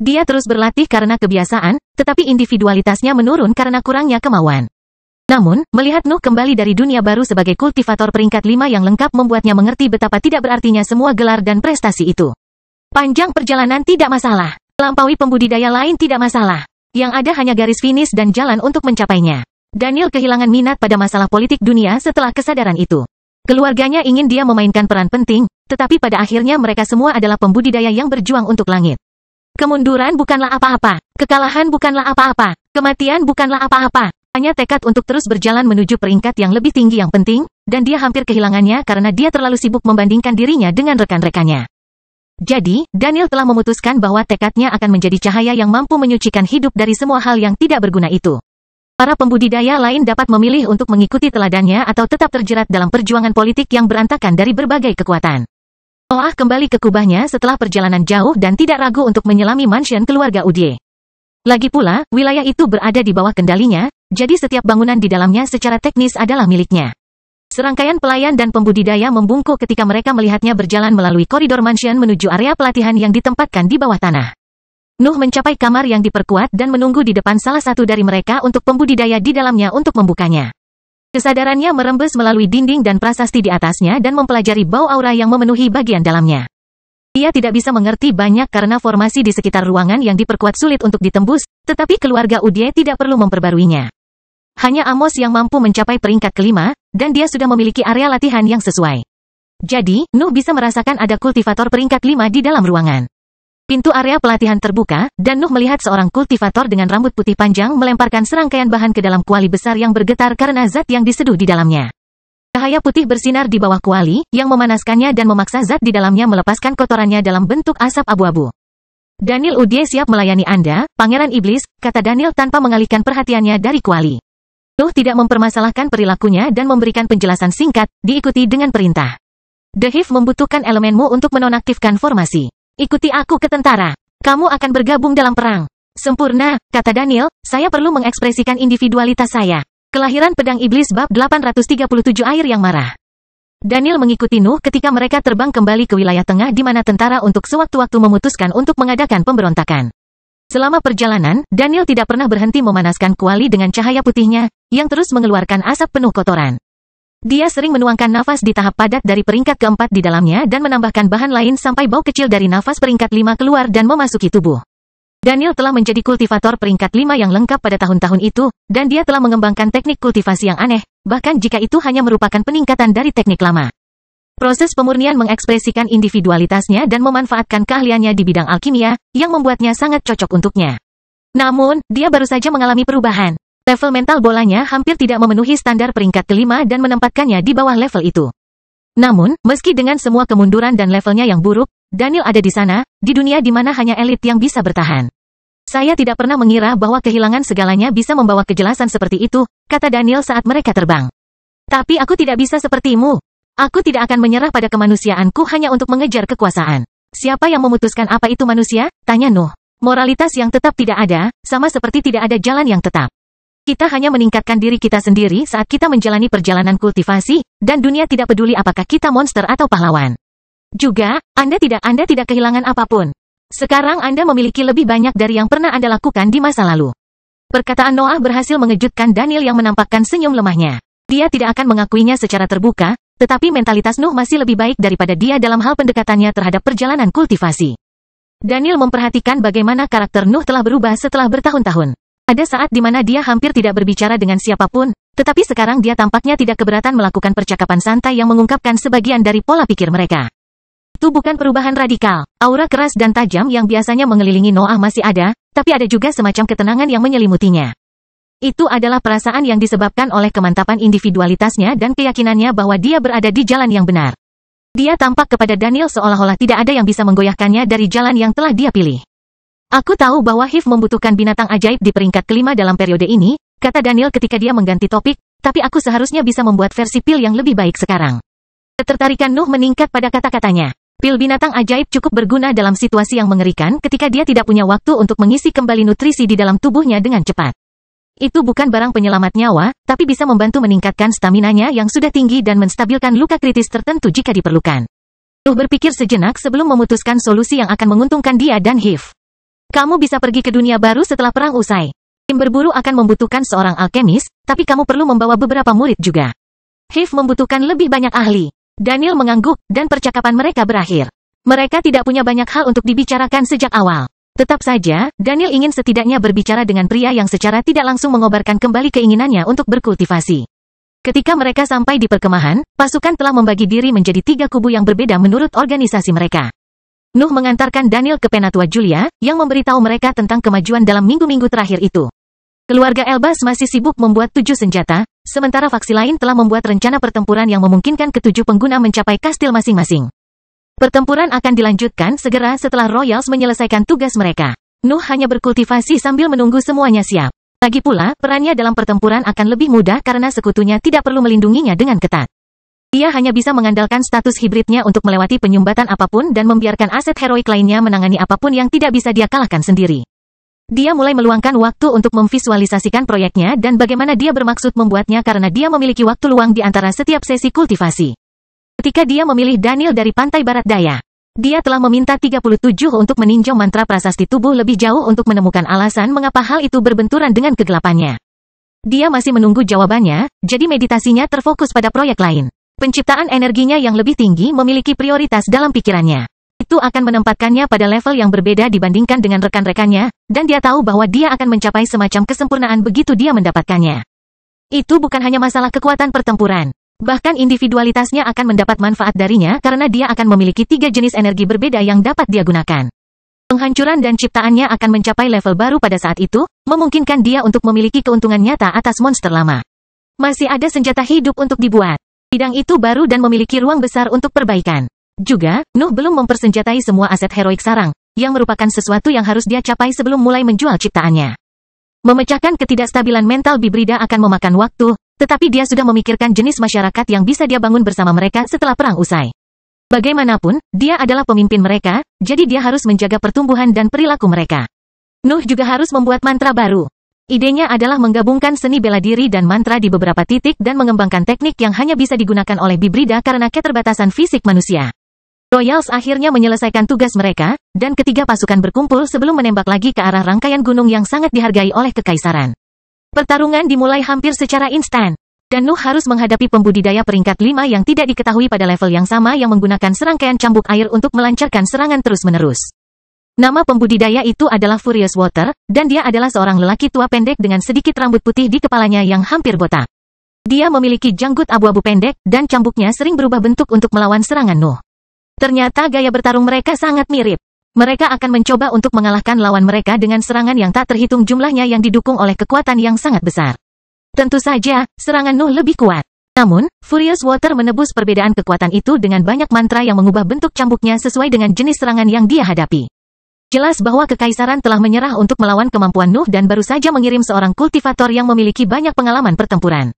Dia terus berlatih karena kebiasaan, tetapi individualitasnya menurun karena kurangnya kemauan. Namun, melihat Nuh kembali dari dunia baru sebagai kultivator peringkat 5 yang lengkap membuatnya mengerti betapa tidak berartinya semua gelar dan prestasi itu. Panjang perjalanan tidak masalah. Melampaui pembudidaya lain tidak masalah. Yang ada hanya garis finish dan jalan untuk mencapainya. Daniel kehilangan minat pada masalah politik dunia setelah kesadaran itu. Keluarganya ingin dia memainkan peran penting, tetapi pada akhirnya mereka semua adalah pembudidaya yang berjuang untuk langit. Kemunduran bukanlah apa-apa, kekalahan bukanlah apa-apa, kematian bukanlah apa-apa. Hanya tekad untuk terus berjalan menuju peringkat yang lebih tinggi yang penting, dan dia hampir kehilangannya karena dia terlalu sibuk membandingkan dirinya dengan rekan-rekannya. Jadi, Daniel telah memutuskan bahwa tekadnya akan menjadi cahaya yang mampu menyucikan hidup dari semua hal yang tidak berguna itu. Para pembudidaya lain dapat memilih untuk mengikuti teladannya atau tetap terjerat dalam perjuangan politik yang berantakan dari berbagai kekuatan. Noah kembali ke kubahnya setelah perjalanan jauh dan tidak ragu untuk menyelami mansion keluarga Ude. Lagi pula, wilayah itu berada di bawah kendalinya, jadi setiap bangunan di dalamnya secara teknis adalah miliknya. Serangkaian pelayan dan pembudidaya membungkuk ketika mereka melihatnya berjalan melalui koridor mansion menuju area pelatihan yang ditempatkan di bawah tanah. Nuh mencapai kamar yang diperkuat dan menunggu di depan salah satu dari mereka untuk pembudidaya di dalamnya untuk membukanya. Kesadarannya merembes melalui dinding dan prasasti di atasnya dan mempelajari bau aura yang memenuhi bagian dalamnya. Ia tidak bisa mengerti banyak karena formasi di sekitar ruangan yang diperkuat sulit untuk ditembus, tetapi keluarga Ude tidak perlu memperbaruinya. Hanya Amos yang mampu mencapai peringkat kelima, dan dia sudah memiliki area latihan yang sesuai. Jadi, Nuh bisa merasakan ada kultivator peringkat 5 di dalam ruangan. Pintu area pelatihan terbuka, dan Nuh melihat seorang kultivator dengan rambut putih panjang melemparkan serangkaian bahan ke dalam kuali besar yang bergetar karena zat yang diseduh di dalamnya. Cahaya putih bersinar di bawah kuali, yang memanaskannya dan memaksa zat di dalamnya melepaskan kotorannya dalam bentuk asap abu-abu. Daniel Ude siap melayani Anda, Pangeran Iblis, kata Daniel tanpa mengalihkan perhatiannya dari kuali. Nuh tidak mempermasalahkan perilakunya dan memberikan penjelasan singkat, diikuti dengan perintah. The Hive membutuhkan elemenmu untuk menonaktifkan formasi. Ikuti aku ke tentara. Kamu akan bergabung dalam perang. Sempurna, kata Daniel, saya perlu mengekspresikan individualitas saya. Kelahiran Pedang Iblis bab 837 Air yang Marah. Daniel mengikuti Nuh ketika mereka terbang kembali ke wilayah tengah di mana tentara untuk sewaktu-waktu memutuskan untuk mengadakan pemberontakan. Selama perjalanan, Daniel tidak pernah berhenti memanaskan kuali dengan cahaya putihnya, yang terus mengeluarkan asap penuh kotoran. Dia sering menuangkan nafas di tahap padat dari peringkat keempat di dalamnya dan menambahkan bahan lain sampai bau kecil dari nafas peringkat 5 keluar dan memasuki tubuh. Daniel telah menjadi kultivator peringkat 5 yang lengkap pada tahun-tahun itu, dan dia telah mengembangkan teknik kultivasi yang aneh, bahkan jika itu hanya merupakan peningkatan dari teknik lama. Proses pemurnian mengekspresikan individualitasnya dan memanfaatkan keahliannya di bidang alkimia, yang membuatnya sangat cocok untuknya. Namun, dia baru saja mengalami perubahan. Level mental bolanya hampir tidak memenuhi standar peringkat kelima dan menempatkannya di bawah level itu. Namun, meski dengan semua kemunduran dan levelnya yang buruk, Daniel ada di sana, di dunia di mana hanya elit yang bisa bertahan. Saya tidak pernah mengira bahwa kehilangan segalanya bisa membawa kejelasan seperti itu, kata Daniel saat mereka terbang. Tapi aku tidak bisa sepertimu. Aku tidak akan menyerah pada kemanusiaanku hanya untuk mengejar kekuasaan. Siapa yang memutuskan apa itu manusia? Tanya Nuh. Moralitas yang tetap tidak ada, sama seperti tidak ada jalan yang tetap. Kita hanya meningkatkan diri kita sendiri saat kita menjalani perjalanan kultivasi, dan dunia tidak peduli apakah kita monster atau pahlawan. Juga, Anda tidak kehilangan apapun. Sekarang Anda memiliki lebih banyak dari yang pernah Anda lakukan di masa lalu. Perkataan Noah berhasil mengejutkan Daniel yang menampakkan senyum lemahnya. Dia tidak akan mengakuinya secara terbuka, tetapi mentalitas Nuh masih lebih baik daripada dia dalam hal pendekatannya terhadap perjalanan kultivasi. Daniel memperhatikan bagaimana karakter Nuh telah berubah setelah bertahun-tahun. Ada saat di mana dia hampir tidak berbicara dengan siapapun, tetapi sekarang dia tampaknya tidak keberatan melakukan percakapan santai yang mengungkapkan sebagian dari pola pikir mereka. Itu bukan perubahan radikal. Aura keras dan tajam yang biasanya mengelilingi Noah masih ada, tapi ada juga semacam ketenangan yang menyelimutinya. Itu adalah perasaan yang disebabkan oleh kemantapan individualitasnya dan keyakinannya bahwa dia berada di jalan yang benar. Dia tampak kepada Daniel seolah-olah tidak ada yang bisa menggoyahkannya dari jalan yang telah dia pilih. Aku tahu bahwa Hiv membutuhkan binatang ajaib di peringkat kelima dalam periode ini, kata Daniel ketika dia mengganti topik, tapi aku seharusnya bisa membuat versi pil yang lebih baik sekarang. Ketertarikan Nuh meningkat pada kata-katanya. Pil binatang ajaib cukup berguna dalam situasi yang mengerikan ketika dia tidak punya waktu untuk mengisi kembali nutrisi di dalam tubuhnya dengan cepat. Itu bukan barang penyelamat nyawa, tapi bisa membantu meningkatkan staminanya yang sudah tinggi dan menstabilkan luka kritis tertentu jika diperlukan. Nuh berpikir sejenak sebelum memutuskan solusi yang akan menguntungkan dia dan Hiv. Kamu bisa pergi ke dunia baru setelah perang usai. Tim berburu akan membutuhkan seorang alkemis, tapi kamu perlu membawa beberapa murid juga. Hiv membutuhkan lebih banyak ahli. Daniel mengangguk, dan percakapan mereka berakhir. Mereka tidak punya banyak hal untuk dibicarakan sejak awal. Tetap saja, Daniel ingin setidaknya berbicara dengan pria yang secara tidak langsung mengobarkan kembali keinginannya untuk berkultivasi. Ketika mereka sampai di perkemahan, pasukan telah membagi diri menjadi 3 kubu yang berbeda menurut organisasi mereka. Nuh mengantarkan Daniel ke Penatua Julia, yang memberitahu mereka tentang kemajuan dalam minggu-minggu terakhir itu. Keluarga Elbas masih sibuk membuat 7 senjata, sementara faksi lain telah membuat rencana pertempuran yang memungkinkan ke-7 pengguna mencapai kastil masing-masing. Pertempuran akan dilanjutkan segera setelah Royals menyelesaikan tugas mereka. Nuh hanya berkultivasi sambil menunggu semuanya siap. Lagi pula, perannya dalam pertempuran akan lebih mudah karena sekutunya tidak perlu melindunginya dengan ketat. Dia hanya bisa mengandalkan status hibridnya untuk melewati penyumbatan apapun dan membiarkan aset heroik lainnya menangani apapun yang tidak bisa dia kalahkan sendiri. Dia mulai meluangkan waktu untuk memvisualisasikan proyeknya dan bagaimana dia bermaksud membuatnya karena dia memiliki waktu luang di antara setiap sesi kultivasi. Ketika dia memilih Daniel dari pantai barat daya, dia telah meminta 37 untuk meninjau mantra prasasti tubuh lebih jauh untuk menemukan alasan mengapa hal itu berbenturan dengan kegelapannya. Dia masih menunggu jawabannya, jadi meditasinya terfokus pada proyek lain. Penciptaan energinya yang lebih tinggi memiliki prioritas dalam pikirannya. Itu akan menempatkannya pada level yang berbeda dibandingkan dengan rekan-rekannya, dan dia tahu bahwa dia akan mencapai semacam kesempurnaan begitu dia mendapatkannya. Itu bukan hanya masalah kekuatan pertempuran. Bahkan individualitasnya akan mendapat manfaat darinya karena dia akan memiliki 3 jenis energi berbeda yang dapat dia gunakan. Penghancuran dan ciptaannya akan mencapai level baru pada saat itu, memungkinkan dia untuk memiliki keuntungan nyata atas monster lama. Masih ada senjata hidup untuk dibuat. Bidang itu baru dan memiliki ruang besar untuk perbaikan. Juga, Nuh belum mempersenjatai semua aset heroik sarang, yang merupakan sesuatu yang harus dia capai sebelum mulai menjual ciptaannya. Memecahkan ketidakstabilan mental Bibrida akan memakan waktu, tetapi dia sudah memikirkan jenis masyarakat yang bisa dia bangun bersama mereka setelah perang usai. Bagaimanapun, dia adalah pemimpin mereka, jadi dia harus menjaga pertumbuhan dan perilaku mereka. Nuh juga harus membuat mantra baru. Idenya adalah menggabungkan seni bela diri dan mantra di beberapa titik dan mengembangkan teknik yang hanya bisa digunakan oleh Bibrida karena keterbatasan fisik manusia. Royals akhirnya menyelesaikan tugas mereka, dan ketiga pasukan berkumpul sebelum menembak lagi ke arah rangkaian gunung yang sangat dihargai oleh Kekaisaran. Pertarungan dimulai hampir secara instan, dan Nuh harus menghadapi pembudidaya peringkat 5 yang tidak diketahui pada level yang sama yang menggunakan serangkaian cambuk air untuk melancarkan serangan terus-menerus. Nama pembudidaya itu adalah Furious Water, dan dia adalah seorang lelaki tua pendek dengan sedikit rambut putih di kepalanya yang hampir botak. Dia memiliki janggut abu-abu pendek, dan cambuknya sering berubah bentuk untuk melawan serangan Nuh. Ternyata gaya bertarung mereka sangat mirip. Mereka akan mencoba untuk mengalahkan lawan mereka dengan serangan yang tak terhitung jumlahnya yang didukung oleh kekuatan yang sangat besar. Tentu saja, serangan Nuh lebih kuat. Namun, Furious Water menebus perbedaan kekuatan itu dengan banyak mantra yang mengubah bentuk cambuknya sesuai dengan jenis serangan yang dia hadapi. Jelas bahwa Kekaisaran telah menyerah untuk melawan kemampuan Nuh dan baru saja mengirim seorang kultivator yang memiliki banyak pengalaman pertempuran.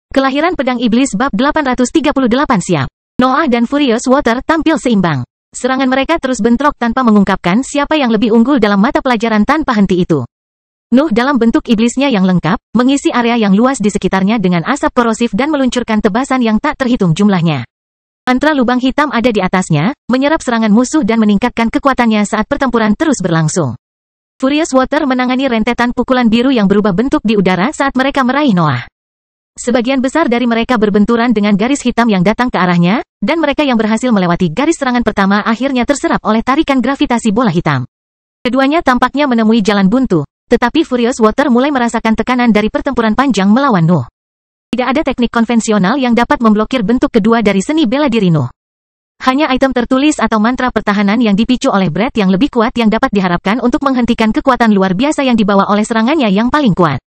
Kelahiran Pedang Iblis bab 838 siap. Noah dan Furious Water tampil seimbang. Serangan mereka terus bentrok tanpa mengungkapkan siapa yang lebih unggul dalam mata pelajaran tanpa henti itu. Nuh dalam bentuk iblisnya yang lengkap, mengisi area yang luas di sekitarnya dengan asap korosif dan meluncurkan tebasan yang tak terhitung jumlahnya. Mantra lubang hitam ada di atasnya, menyerap serangan musuh dan meningkatkan kekuatannya saat pertempuran terus berlangsung. Furious Water menangani rentetan pukulan biru yang berubah bentuk di udara saat mereka meraih Noah. Sebagian besar dari mereka berbenturan dengan garis hitam yang datang ke arahnya, dan mereka yang berhasil melewati garis serangan pertama akhirnya terserap oleh tarikan gravitasi bola hitam. Keduanya tampaknya menemui jalan buntu, tetapi Furious Water mulai merasakan tekanan dari pertempuran panjang melawan Nuh. Tidak ada teknik konvensional yang dapat memblokir bentuk kedua dari seni bela diri Nuh. Hanya item tertulis atau mantra pertahanan yang dipicu oleh Brett yang lebih kuat yang dapat diharapkan untuk menghentikan kekuatan luar biasa yang dibawa oleh serangannya yang paling kuat.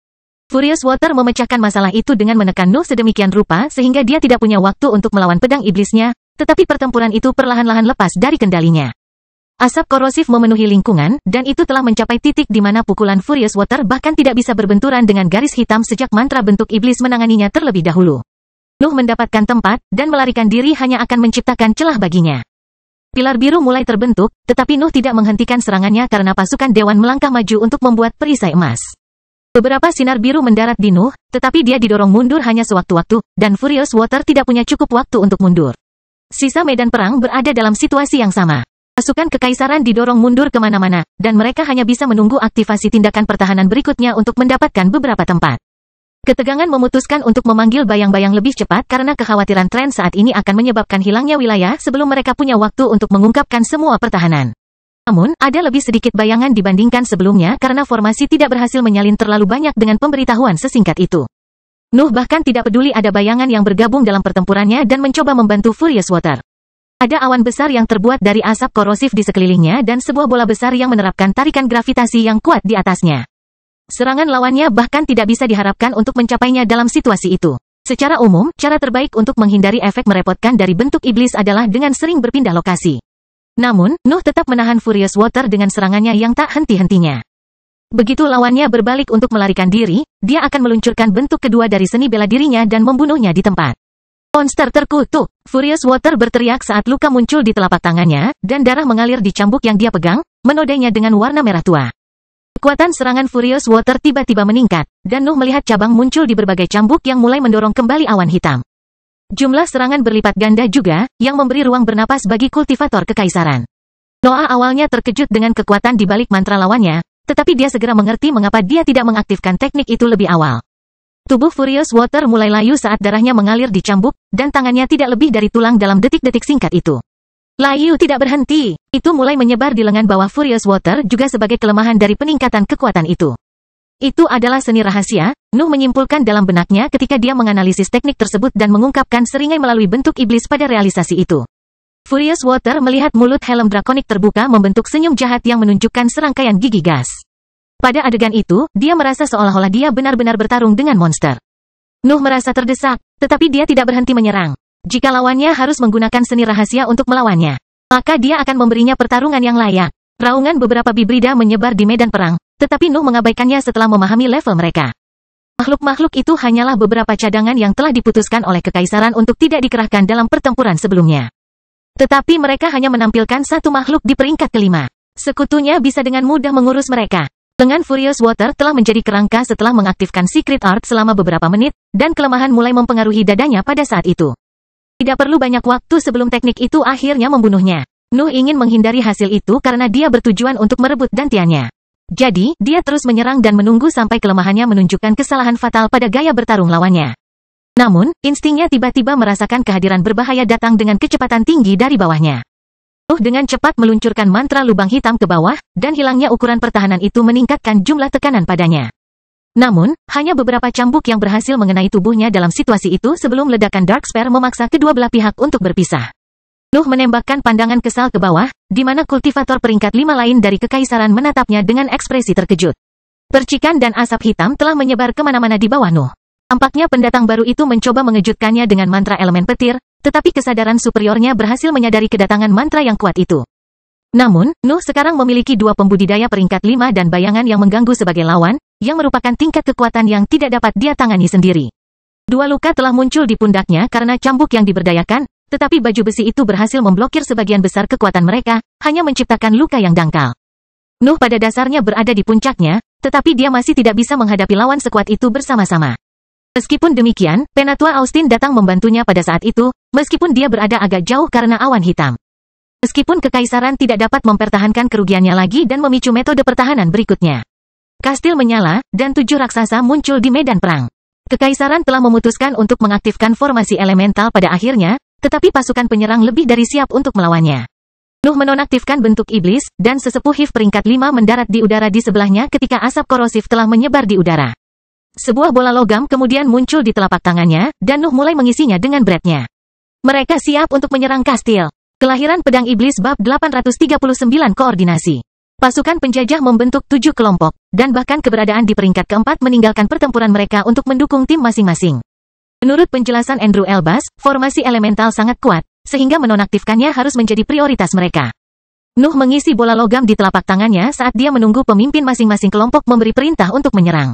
Furious Water memecahkan masalah itu dengan menekan Nuh sedemikian rupa sehingga dia tidak punya waktu untuk melawan pedang iblisnya, tetapi pertempuran itu perlahan-lahan lepas dari kendalinya. Asap korosif memenuhi lingkungan, dan itu telah mencapai titik di mana pukulan Furious Water bahkan tidak bisa berbenturan dengan garis hitam sejak mantra bentuk iblis menanganinya terlebih dahulu. Nuh mendapatkan tempat, dan melarikan diri hanya akan menciptakan celah baginya. Pilar biru mulai terbentuk, tetapi Nuh tidak menghentikan serangannya karena pasukan Dewan melangkah maju untuk membuat perisai emas. Beberapa sinar biru mendarat di Nuh, tetapi dia didorong mundur hanya sewaktu-waktu, dan Furious Water tidak punya cukup waktu untuk mundur. Sisa medan perang berada dalam situasi yang sama. Pasukan Kekaisaran didorong mundur kemana-mana, dan mereka hanya bisa menunggu aktivasi tindakan pertahanan berikutnya untuk mendapatkan beberapa tempat. Ketegangan memutuskan untuk memanggil bayang-bayang lebih cepat karena kekhawatiran tren saat ini akan menyebabkan hilangnya wilayah sebelum mereka punya waktu untuk mengungkapkan semua pertahanan. Namun, ada lebih sedikit bayangan dibandingkan sebelumnya karena formasi tidak berhasil menyalin terlalu banyak dengan pemberitahuan sesingkat itu. Nuh bahkan tidak peduli ada bayangan yang bergabung dalam pertempurannya dan mencoba membantu Furious Water. Ada awan besar yang terbuat dari asap korosif di sekelilingnya dan sebuah bola besar yang menerapkan tarikan gravitasi yang kuat di atasnya. Serangan lawannya bahkan tidak bisa diharapkan untuk mencapainya dalam situasi itu. Secara umum, cara terbaik untuk menghindari efek merepotkan dari bentuk iblis adalah dengan sering berpindah lokasi. Namun, Nuh tetap menahan Furious Water dengan serangannya yang tak henti-hentinya. Begitu lawannya berbalik untuk melarikan diri, dia akan meluncurkan bentuk kedua dari seni bela dirinya dan membunuhnya di tempat. Monster terkutuk! Furious Water berteriak saat luka muncul di telapak tangannya, dan darah mengalir di cambuk yang dia pegang, menodainya dengan warna merah tua. Kekuatan serangan Furious Water tiba-tiba meningkat, dan Nuh melihat cabang muncul di berbagai cambuk yang mulai mendorong kembali awan hitam. Jumlah serangan berlipat ganda juga, yang memberi ruang bernapas bagi kultivator Kekaisaran. Noah awalnya terkejut dengan kekuatan di balik mantra lawannya, tetapi dia segera mengerti mengapa dia tidak mengaktifkan teknik itu lebih awal. Tubuh Furious Water mulai layu saat darahnya mengalir di cambuk, dan tangannya tidak lebih dari tulang dalam detik-detik singkat itu. Layu tidak berhenti, itu mulai menyebar di lengan bawah Furious Water juga sebagai kelemahan dari peningkatan kekuatan itu. Itu adalah seni rahasia, Nuh menyimpulkan dalam benaknya ketika dia menganalisis teknik tersebut dan mengungkapkan seringai melalui bentuk iblis pada realisasi itu. Furious Water melihat mulut helm drakonik terbuka membentuk senyum jahat yang menunjukkan serangkaian gigi gas. Pada adegan itu, dia merasa seolah-olah dia benar-benar bertarung dengan monster. Nuh merasa terdesak, tetapi dia tidak berhenti menyerang. Jika lawannya harus menggunakan seni rahasia untuk melawannya, maka dia akan memberinya pertarungan yang layak. Raungan beberapa bibrida menyebar di medan perang, tetapi Nuh mengabaikannya setelah memahami level mereka. Makhluk-makhluk itu hanyalah beberapa cadangan yang telah diputuskan oleh Kekaisaran untuk tidak dikerahkan dalam pertempuran sebelumnya. Tetapi mereka hanya menampilkan satu makhluk di peringkat kelima. Sekutunya bisa dengan mudah mengurus mereka. Lengan Furious Water telah menjadi kerangka setelah mengaktifkan Secret Art selama beberapa menit, dan kelemahan mulai mempengaruhi dadanya pada saat itu. Tidak perlu banyak waktu sebelum teknik itu akhirnya membunuhnya. Nuh ingin menghindari hasil itu karena dia bertujuan untuk merebut gantiannya. Jadi, dia terus menyerang dan menunggu sampai kelemahannya menunjukkan kesalahan fatal pada gaya bertarung lawannya. Namun, instingnya tiba-tiba merasakan kehadiran berbahaya datang dengan kecepatan tinggi dari bawahnya. Nuh dengan cepat meluncurkan mantra lubang hitam ke bawah, dan hilangnya ukuran pertahanan itu meningkatkan jumlah tekanan padanya. Namun, hanya beberapa cambuk yang berhasil mengenai tubuhnya dalam situasi itu sebelum ledakan Dark Sphere memaksa kedua belah pihak untuk berpisah. Nuh menembakkan pandangan kesal ke bawah, di mana kultivator peringkat 5 lain dari kekaisaran menatapnya dengan ekspresi terkejut. Percikan dan asap hitam telah menyebar kemana-mana di bawah Nuh. Tampaknya pendatang baru itu mencoba mengejutkannya dengan mantra elemen petir, tetapi kesadaran superiornya berhasil menyadari kedatangan mantra yang kuat itu. Namun, Nuh sekarang memiliki dua pembudidaya peringkat 5 dan bayangan yang mengganggu sebagai lawan, yang merupakan tingkat kekuatan yang tidak dapat dia tangani sendiri. Dua luka telah muncul di pundaknya karena cambuk yang diberdayakan, tetapi baju besi itu berhasil memblokir sebagian besar kekuatan mereka, hanya menciptakan luka yang dangkal. Nuh pada dasarnya berada di puncaknya, tetapi dia masih tidak bisa menghadapi lawan sekuat itu bersama-sama. Meskipun demikian, Penatua Austin datang membantunya pada saat itu, meskipun dia berada agak jauh karena awan hitam. Meskipun kekaisaran tidak dapat mempertahankan kerugiannya lagi dan memicu metode pertahanan berikutnya. Kastil menyala, dan 7 raksasa muncul di medan perang. Kekaisaran telah memutuskan untuk mengaktifkan formasi elemental pada akhirnya, tetapi pasukan penyerang lebih dari siap untuk melawannya. Nuh menonaktifkan bentuk iblis, dan sesepuh Hiv peringkat 5 mendarat di udara di sebelahnya ketika asap korosif telah menyebar di udara. Sebuah bola logam kemudian muncul di telapak tangannya, dan Nuh mulai mengisinya dengan breadnya. Mereka siap untuk menyerang kastil. Kelahiran Pedang Iblis bab 839 koordinasi. Pasukan penjajah membentuk 7 kelompok, dan bahkan keberadaan di peringkat keempat meninggalkan pertempuran mereka untuk mendukung tim masing-masing. Menurut penjelasan Andrew Elbas, formasi elemental sangat kuat, sehingga menonaktifkannya harus menjadi prioritas mereka. Nuh mengisi bola logam di telapak tangannya saat dia menunggu pemimpin masing-masing kelompok memberi perintah untuk menyerang.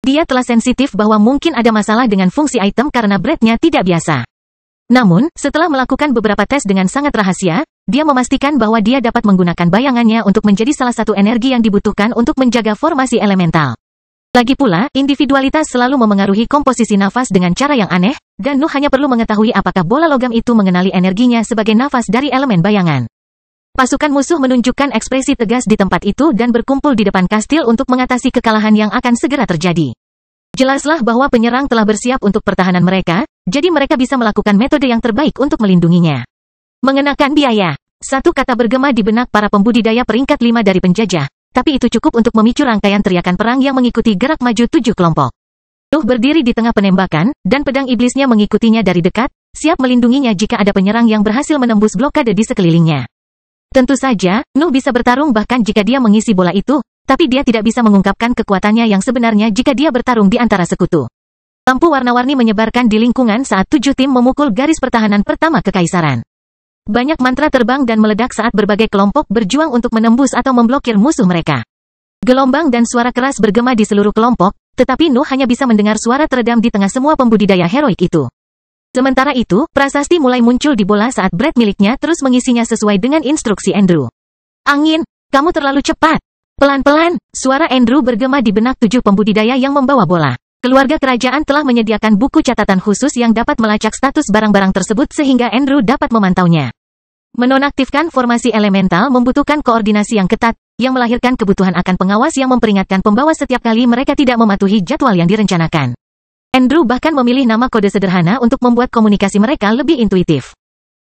Dia telah sensitif bahwa mungkin ada masalah dengan fungsi item karena breadnya tidak biasa. Namun, setelah melakukan beberapa tes dengan sangat rahasia, dia memastikan bahwa dia dapat menggunakan bayangannya untuk menjadi salah satu energi yang dibutuhkan untuk menjaga formasi elemental. Lagi pula, individualitas selalu memengaruhi komposisi nafas dengan cara yang aneh, dan Nuh hanya perlu mengetahui apakah bola logam itu mengenali energinya sebagai nafas dari elemen bayangan. Pasukan musuh menunjukkan ekspresi tegas di tempat itu dan berkumpul di depan kastil untuk mengatasi kekalahan yang akan segera terjadi. Jelaslah bahwa penyerang telah bersiap untuk pertahanan mereka, jadi mereka bisa melakukan metode yang terbaik untuk melindunginya. Mengenakan biaya. Satu kata bergema di benak para pembudidaya peringkat 5 dari penjajah, tapi itu cukup untuk memicu rangkaian teriakan perang yang mengikuti gerak maju 7 kelompok. Nuh berdiri di tengah penembakan, dan pedang iblisnya mengikutinya dari dekat, siap melindunginya jika ada penyerang yang berhasil menembus blokade di sekelilingnya. Tentu saja, Nuh bisa bertarung bahkan jika dia mengisi bola itu, tapi dia tidak bisa mengungkapkan kekuatannya yang sebenarnya jika dia bertarung di antara sekutu. Lampu warna-warni menyebarkan di lingkungan saat 7 tim memukul garis pertahanan pertama kekaisaran. Banyak mantra terbang dan meledak saat berbagai kelompok berjuang untuk menembus atau memblokir musuh mereka. Gelombang dan suara keras bergema di seluruh kelompok, tetapi Nuh hanya bisa mendengar suara teredam di tengah semua pembudidaya heroik itu. Sementara itu, prasasti mulai muncul di bola saat Brad miliknya terus mengisinya sesuai dengan instruksi Andrew. Angin, kamu terlalu cepat. Pelan-pelan, suara Andrew bergema di benak 7 pembudidaya yang membawa bola. Keluarga kerajaan telah menyediakan buku catatan khusus yang dapat melacak status barang-barang tersebut sehingga Andrew dapat memantaunya. Menonaktifkan formasi elemental membutuhkan koordinasi yang ketat, yang melahirkan kebutuhan akan pengawas yang memperingatkan pembawa setiap kali mereka tidak mematuhi jadwal yang direncanakan. Andrew bahkan memilih nama kode sederhana untuk membuat komunikasi mereka lebih intuitif.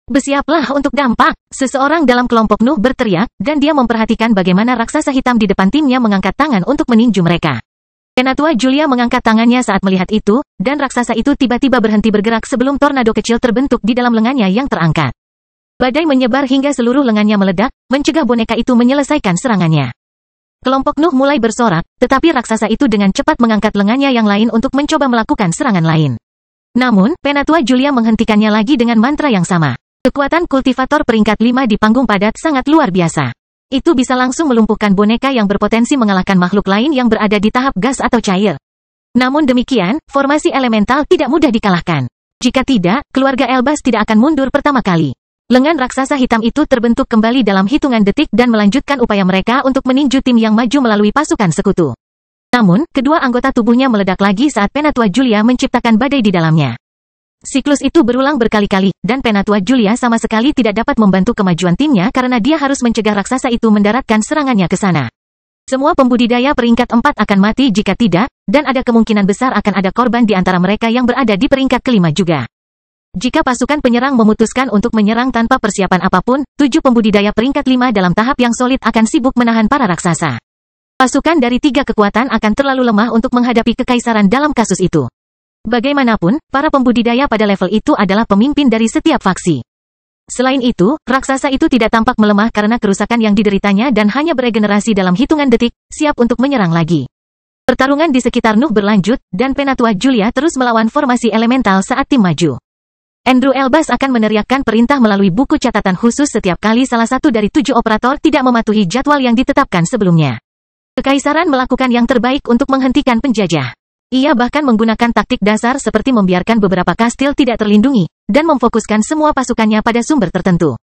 Bersiaplah untuk dampak, seseorang dalam kelompok Nuh berteriak, dan dia memperhatikan bagaimana raksasa hitam di depan timnya mengangkat tangan untuk meninju mereka. Penatua Julia mengangkat tangannya saat melihat itu, dan raksasa itu tiba-tiba berhenti bergerak sebelum tornado kecil terbentuk di dalam lengannya yang terangkat. Badai menyebar hingga seluruh lengannya meledak, mencegah boneka itu menyelesaikan serangannya. Kelompok Nuh mulai bersorak, tetapi raksasa itu dengan cepat mengangkat lengannya yang lain untuk mencoba melakukan serangan lain. Namun, Penatua Julia menghentikannya lagi dengan mantra yang sama. Kekuatan kultivator peringkat 5 di panggung padat sangat luar biasa. Itu bisa langsung melumpuhkan boneka yang berpotensi mengalahkan makhluk lain yang berada di tahap gas atau cair. Namun demikian, formasi elemental tidak mudah dikalahkan. Jika tidak, keluarga Elbas tidak akan mundur pertama kali. Lengan raksasa hitam itu terbentuk kembali dalam hitungan detik dan melanjutkan upaya mereka untuk meninju tim yang maju melalui pasukan sekutu. Namun, kedua anggota tubuhnya meledak lagi saat Penatua Julia menciptakan badai di dalamnya. Siklus itu berulang berkali-kali, dan Penatua Julia sama sekali tidak dapat membantu kemajuan timnya karena dia harus mencegah raksasa itu mendaratkan serangannya ke sana. Semua pembudidaya peringkat 4 akan mati jika tidak, dan ada kemungkinan besar akan ada korban di antara mereka yang berada di peringkat kelima juga. Jika pasukan penyerang memutuskan untuk menyerang tanpa persiapan apapun, 7 pembudidaya peringkat 5 dalam tahap yang solid akan sibuk menahan para raksasa. Pasukan dari 3 kekuatan akan terlalu lemah untuk menghadapi kekaisaran dalam kasus itu. Bagaimanapun, para pembudidaya pada level itu adalah pemimpin dari setiap faksi. Selain itu, raksasa itu tidak tampak melemah karena kerusakan yang dideritanya dan hanya beregenerasi dalam hitungan detik, siap untuk menyerang lagi. Pertarungan di sekitar Nuh berlanjut, dan Penatua Julia terus melawan formasi elemental saat tim maju. Andrew Elbas akan meneriakkan perintah melalui buku catatan khusus setiap kali salah satu dari 7 operator tidak mematuhi jadwal yang ditetapkan sebelumnya. Kekaisaran melakukan yang terbaik untuk menghentikan penjajah. Ia bahkan menggunakan taktik dasar seperti membiarkan beberapa kastil tidak terlindungi, dan memfokuskan semua pasukannya pada sumber tertentu.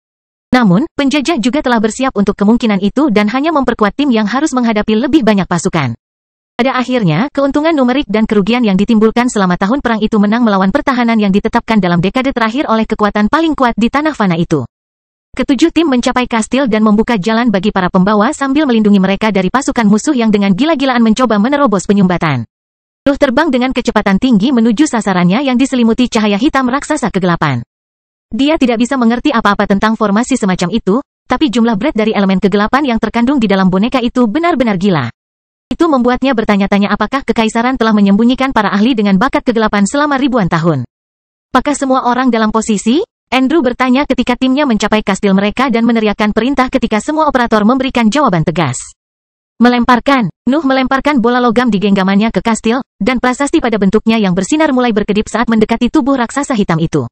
Namun, penjajah juga telah bersiap untuk kemungkinan itu dan hanya memperkuat tim yang harus menghadapi lebih banyak pasukan. Pada akhirnya, keuntungan numerik dan kerugian yang ditimbulkan selama tahun perang itu menang melawan pertahanan yang ditetapkan dalam dekade terakhir oleh kekuatan paling kuat di tanah fana itu. Ketujuh tim mencapai kastil dan membuka jalan bagi para pembawa sambil melindungi mereka dari pasukan musuh yang dengan gila-gilaan mencoba menerobos penyumbatan. Nuh terbang dengan kecepatan tinggi menuju sasarannya yang diselimuti cahaya hitam raksasa kegelapan. Dia tidak bisa mengerti apa-apa tentang formasi semacam itu, tapi jumlah bread dari elemen kegelapan yang terkandung di dalam boneka itu benar-benar gila. Itu membuatnya bertanya-tanya apakah kekaisaran telah menyembunyikan para ahli dengan bakat kegelapan selama ribuan tahun. Apakah semua orang dalam posisi? Andrew bertanya ketika timnya mencapai kastil mereka dan meneriakkan perintah ketika semua operator memberikan jawaban tegas. Melemparkan. Nuh melemparkan bola logam di genggamannya ke kastil, dan prasasti pada bentuknya yang bersinar mulai berkedip saat mendekati tubuh raksasa hitam itu.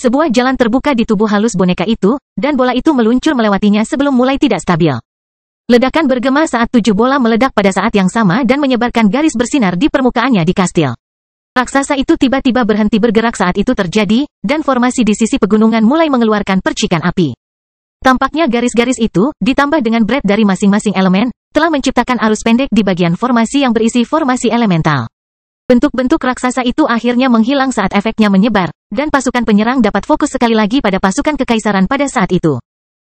Sebuah jalan terbuka di tubuh halus boneka itu, dan bola itu meluncur melewatinya sebelum mulai tidak stabil. Ledakan bergema saat 7 bola meledak pada saat yang sama dan menyebarkan garis bersinar di permukaannya di kastil. Raksasa itu tiba-tiba berhenti bergerak saat itu terjadi, dan formasi di sisi pegunungan mulai mengeluarkan percikan api. Tampaknya garis-garis itu, ditambah dengan bread dari masing-masing elemen, telah menciptakan arus pendek di bagian formasi yang berisi formasi elemental. Bentuk-bentuk raksasa itu akhirnya menghilang saat efeknya menyebar, dan pasukan penyerang dapat fokus sekali lagi pada pasukan kekaisaran pada saat itu.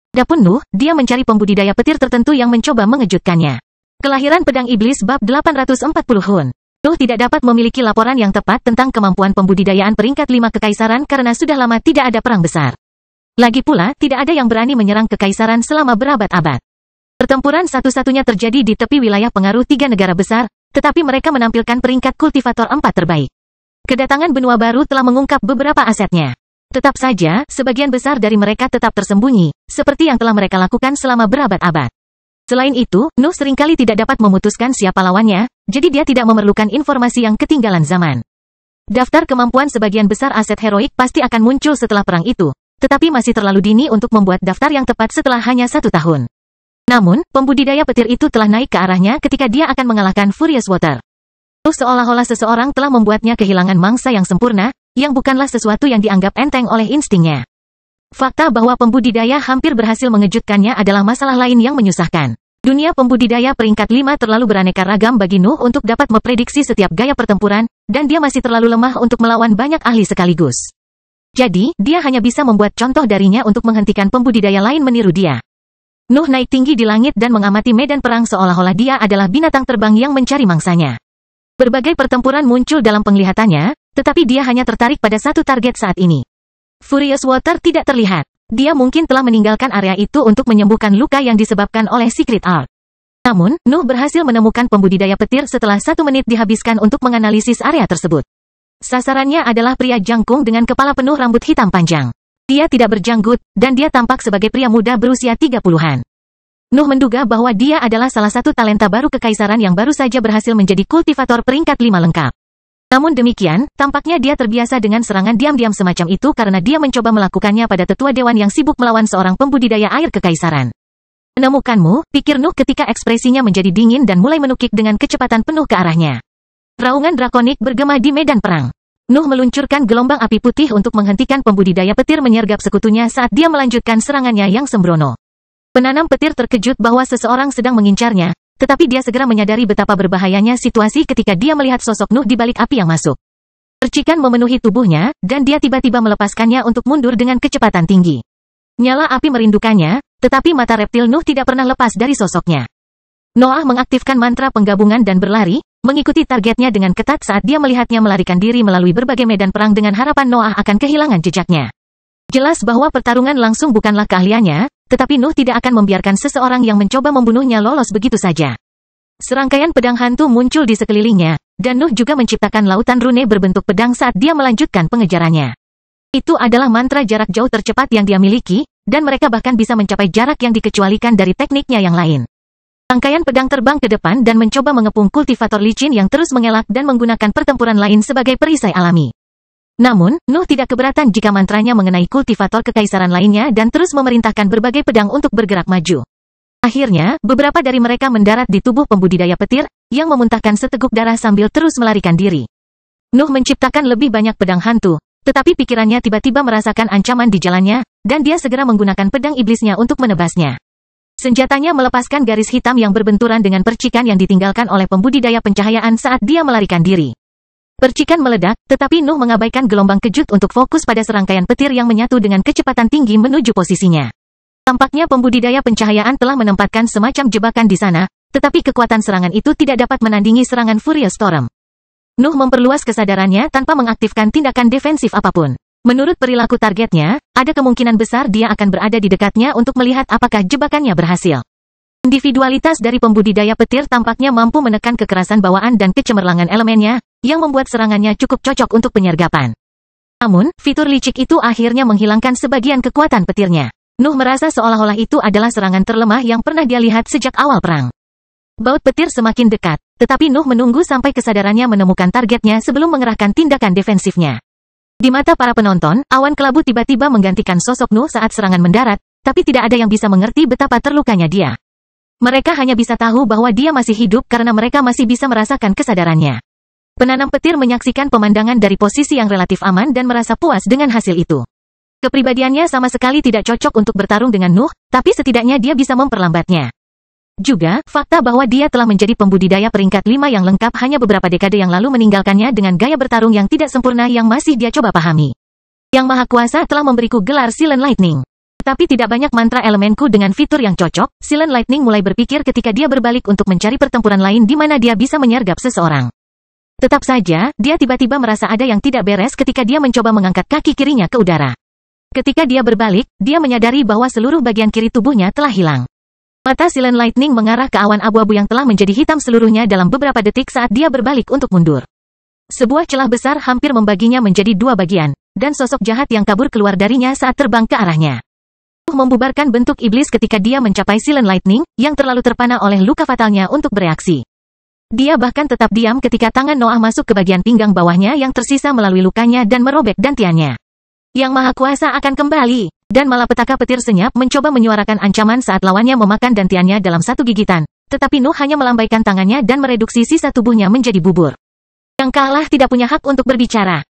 Adapun Nuh, dia mencari pembudidaya petir tertentu yang mencoba mengejutkannya. Kelahiran Pedang Iblis bab 840 Hun. Nuh tidak dapat memiliki laporan yang tepat tentang kemampuan pembudidayaan peringkat 5 kekaisaran karena sudah lama tidak ada perang besar. Lagi pula, tidak ada yang berani menyerang kekaisaran selama berabad-abad. Pertempuran satu-satunya terjadi di tepi wilayah pengaruh 3 negara besar, tetapi mereka menampilkan peringkat kultivator 4 terbaik. Kedatangan benua baru telah mengungkap beberapa asetnya. Tetap saja, sebagian besar dari mereka tetap tersembunyi, seperti yang telah mereka lakukan selama berabad-abad. Selain itu, Nuh seringkali tidak dapat memutuskan siapa lawannya, jadi dia tidak memerlukan informasi yang ketinggalan zaman. Daftar kemampuan sebagian besar aset heroik pasti akan muncul setelah perang itu, tetapi masih terlalu dini untuk membuat daftar yang tepat setelah hanya 1 tahun. Namun, pembudidaya petir itu telah naik ke arahnya ketika dia akan mengalahkan Furious Water. Nuh seolah-olah seseorang telah membuatnya kehilangan mangsa yang sempurna, yang bukanlah sesuatu yang dianggap enteng oleh instingnya. Fakta bahwa pembudidaya hampir berhasil mengejutkannya adalah masalah lain yang menyusahkan. Dunia pembudidaya peringkat 5 terlalu beraneka ragam bagi Nuh untuk dapat memprediksi setiap gaya pertempuran, dan dia masih terlalu lemah untuk melawan banyak ahli sekaligus. Jadi, dia hanya bisa membuat contoh darinya untuk menghentikan pembudidaya lain meniru dia. Nuh naik tinggi di langit dan mengamati medan perang seolah-olah dia adalah binatang terbang yang mencari mangsanya. Berbagai pertempuran muncul dalam penglihatannya, tetapi dia hanya tertarik pada satu target saat ini. Furious Water tidak terlihat. Dia mungkin telah meninggalkan area itu untuk menyembuhkan luka yang disebabkan oleh Secret Art. Namun, Nuh berhasil menemukan pembudidaya petir setelah 1 menit dihabiskan untuk menganalisis area tersebut. Sasarannya adalah pria jangkung dengan kepala penuh rambut hitam panjang. Dia tidak berjanggut, dan dia tampak sebagai pria muda berusia 30-an. Nuh menduga bahwa dia adalah salah satu talenta baru kekaisaran yang baru saja berhasil menjadi kultivator peringkat 5 lengkap. Namun demikian, tampaknya dia terbiasa dengan serangan diam-diam semacam itu karena dia mencoba melakukannya pada tetua dewan yang sibuk melawan seorang pembudidaya air kekaisaran. Menemukanmu, pikir Nuh ketika ekspresinya menjadi dingin dan mulai menukik dengan kecepatan penuh ke arahnya. Raungan drakonik bergema di medan perang. Nuh meluncurkan gelombang api putih untuk menghentikan pembudidaya petir menyergap sekutunya saat dia melanjutkan serangannya yang sembrono. Penanam petir terkejut bahwa seseorang sedang mengincarnya, tetapi dia segera menyadari betapa berbahayanya situasi ketika dia melihat sosok Nuh di balik api yang masuk. Percikan memenuhi tubuhnya, dan dia tiba-tiba melepaskannya untuk mundur dengan kecepatan tinggi. Nyala api merindukannya, tetapi mata reptil Nuh tidak pernah lepas dari sosoknya. Noah mengaktifkan mantra penggabungan dan berlari, mengikuti targetnya dengan ketat saat dia melihatnya melarikan diri melalui berbagai medan perang dengan harapan Noah akan kehilangan jejaknya. Jelas bahwa pertarungan langsung bukanlah keahliannya, tetapi Nuh tidak akan membiarkan seseorang yang mencoba membunuhnya lolos begitu saja. Serangkaian pedang hantu muncul di sekelilingnya, dan Nuh juga menciptakan lautan rune berbentuk pedang saat dia melanjutkan pengejarannya. Itu adalah mantra jarak jauh tercepat yang dia miliki, dan mereka bahkan bisa mencapai jarak yang dikecualikan dari tekniknya yang lain. Rangkaian pedang terbang ke depan dan mencoba mengepung kultivator licin yang terus mengelak dan menggunakan pertempuran lain sebagai perisai alami. Namun, Nuh tidak keberatan jika mantranya mengenai kultivator kekaisaran lainnya dan terus memerintahkan berbagai pedang untuk bergerak maju. Akhirnya, beberapa dari mereka mendarat di tubuh pembudidaya petir, yang memuntahkan seteguk darah sambil terus melarikan diri. Nuh menciptakan lebih banyak pedang hantu, tetapi pikirannya tiba-tiba merasakan ancaman di jalannya, dan dia segera menggunakan pedang iblisnya untuk menebasnya. Senjatanya melepaskan garis hitam yang berbenturan dengan percikan yang ditinggalkan oleh pembudidaya pencahayaan saat dia melarikan diri. Percikan meledak, tetapi Nuh mengabaikan gelombang kejut untuk fokus pada serangkaian petir yang menyatu dengan kecepatan tinggi menuju posisinya. Tampaknya pembudidaya pencahayaan telah menempatkan semacam jebakan di sana, tetapi kekuatan serangan itu tidak dapat menandingi serangan Furious Storm. Nuh memperluas kesadarannya tanpa mengaktifkan tindakan defensif apapun. Menurut perilaku targetnya, ada kemungkinan besar dia akan berada di dekatnya untuk melihat apakah jebakannya berhasil. Individualitas dari pembudidaya petir tampaknya mampu menekan kekerasan bawaan dan kecemerlangan elemennya, yang membuat serangannya cukup cocok untuk penyergapan. Namun, fitur licik itu akhirnya menghilangkan sebagian kekuatan petirnya. Nuh merasa seolah-olah itu adalah serangan terlemah yang pernah dia lihat sejak awal perang. Baut petir semakin dekat, tetapi Nuh menunggu sampai kesadarannya menemukan targetnya sebelum mengerahkan tindakan defensifnya. Di mata para penonton, awan kelabu tiba-tiba menggantikan sosok Nuh saat serangan mendarat, tapi tidak ada yang bisa mengerti betapa terlukanya dia. Mereka hanya bisa tahu bahwa dia masih hidup karena mereka masih bisa merasakan kesadarannya. Penanam petir menyaksikan pemandangan dari posisi yang relatif aman dan merasa puas dengan hasil itu. Kepribadiannya sama sekali tidak cocok untuk bertarung dengan Nuh, tapi setidaknya dia bisa memperlambatnya. Juga, fakta bahwa dia telah menjadi pembudidaya peringkat 5 yang lengkap hanya beberapa dekade yang lalu meninggalkannya dengan gaya bertarung yang tidak sempurna yang masih dia coba pahami. Yang Maha Kuasa telah memberiku gelar Silent Lightning. Tapi tidak banyak mantra elemenku dengan fitur yang cocok. Silent Lightning mulai berpikir ketika dia berbalik untuk mencari pertempuran lain di mana dia bisa menyergap seseorang. Tetap saja, dia tiba-tiba merasa ada yang tidak beres ketika dia mencoba mengangkat kaki kirinya ke udara. Ketika dia berbalik, dia menyadari bahwa seluruh bagian kiri tubuhnya telah hilang. Mata Silent Lightning mengarah ke awan abu-abu yang telah menjadi hitam seluruhnya dalam beberapa detik saat dia berbalik untuk mundur. Sebuah celah besar hampir membaginya menjadi dua bagian, dan sosok jahat yang kabur keluar darinya saat terbang ke arahnya. Membubarkan bentuk iblis ketika dia mencapai Silent Lightning, yang terlalu terpana oleh luka fatalnya untuk bereaksi. Dia bahkan tetap diam ketika tangan Noah masuk ke bagian pinggang bawahnya yang tersisa melalui lukanya dan merobek dantiannya. Yang Maha Kuasa akan kembali, dan malapetaka petir senyap mencoba menyuarakan ancaman saat lawannya memakan dantiannya dalam satu gigitan, tetapi Nuh hanya melambaikan tangannya dan mereduksi sisa tubuhnya menjadi bubur. Yang kalah tidak punya hak untuk berbicara.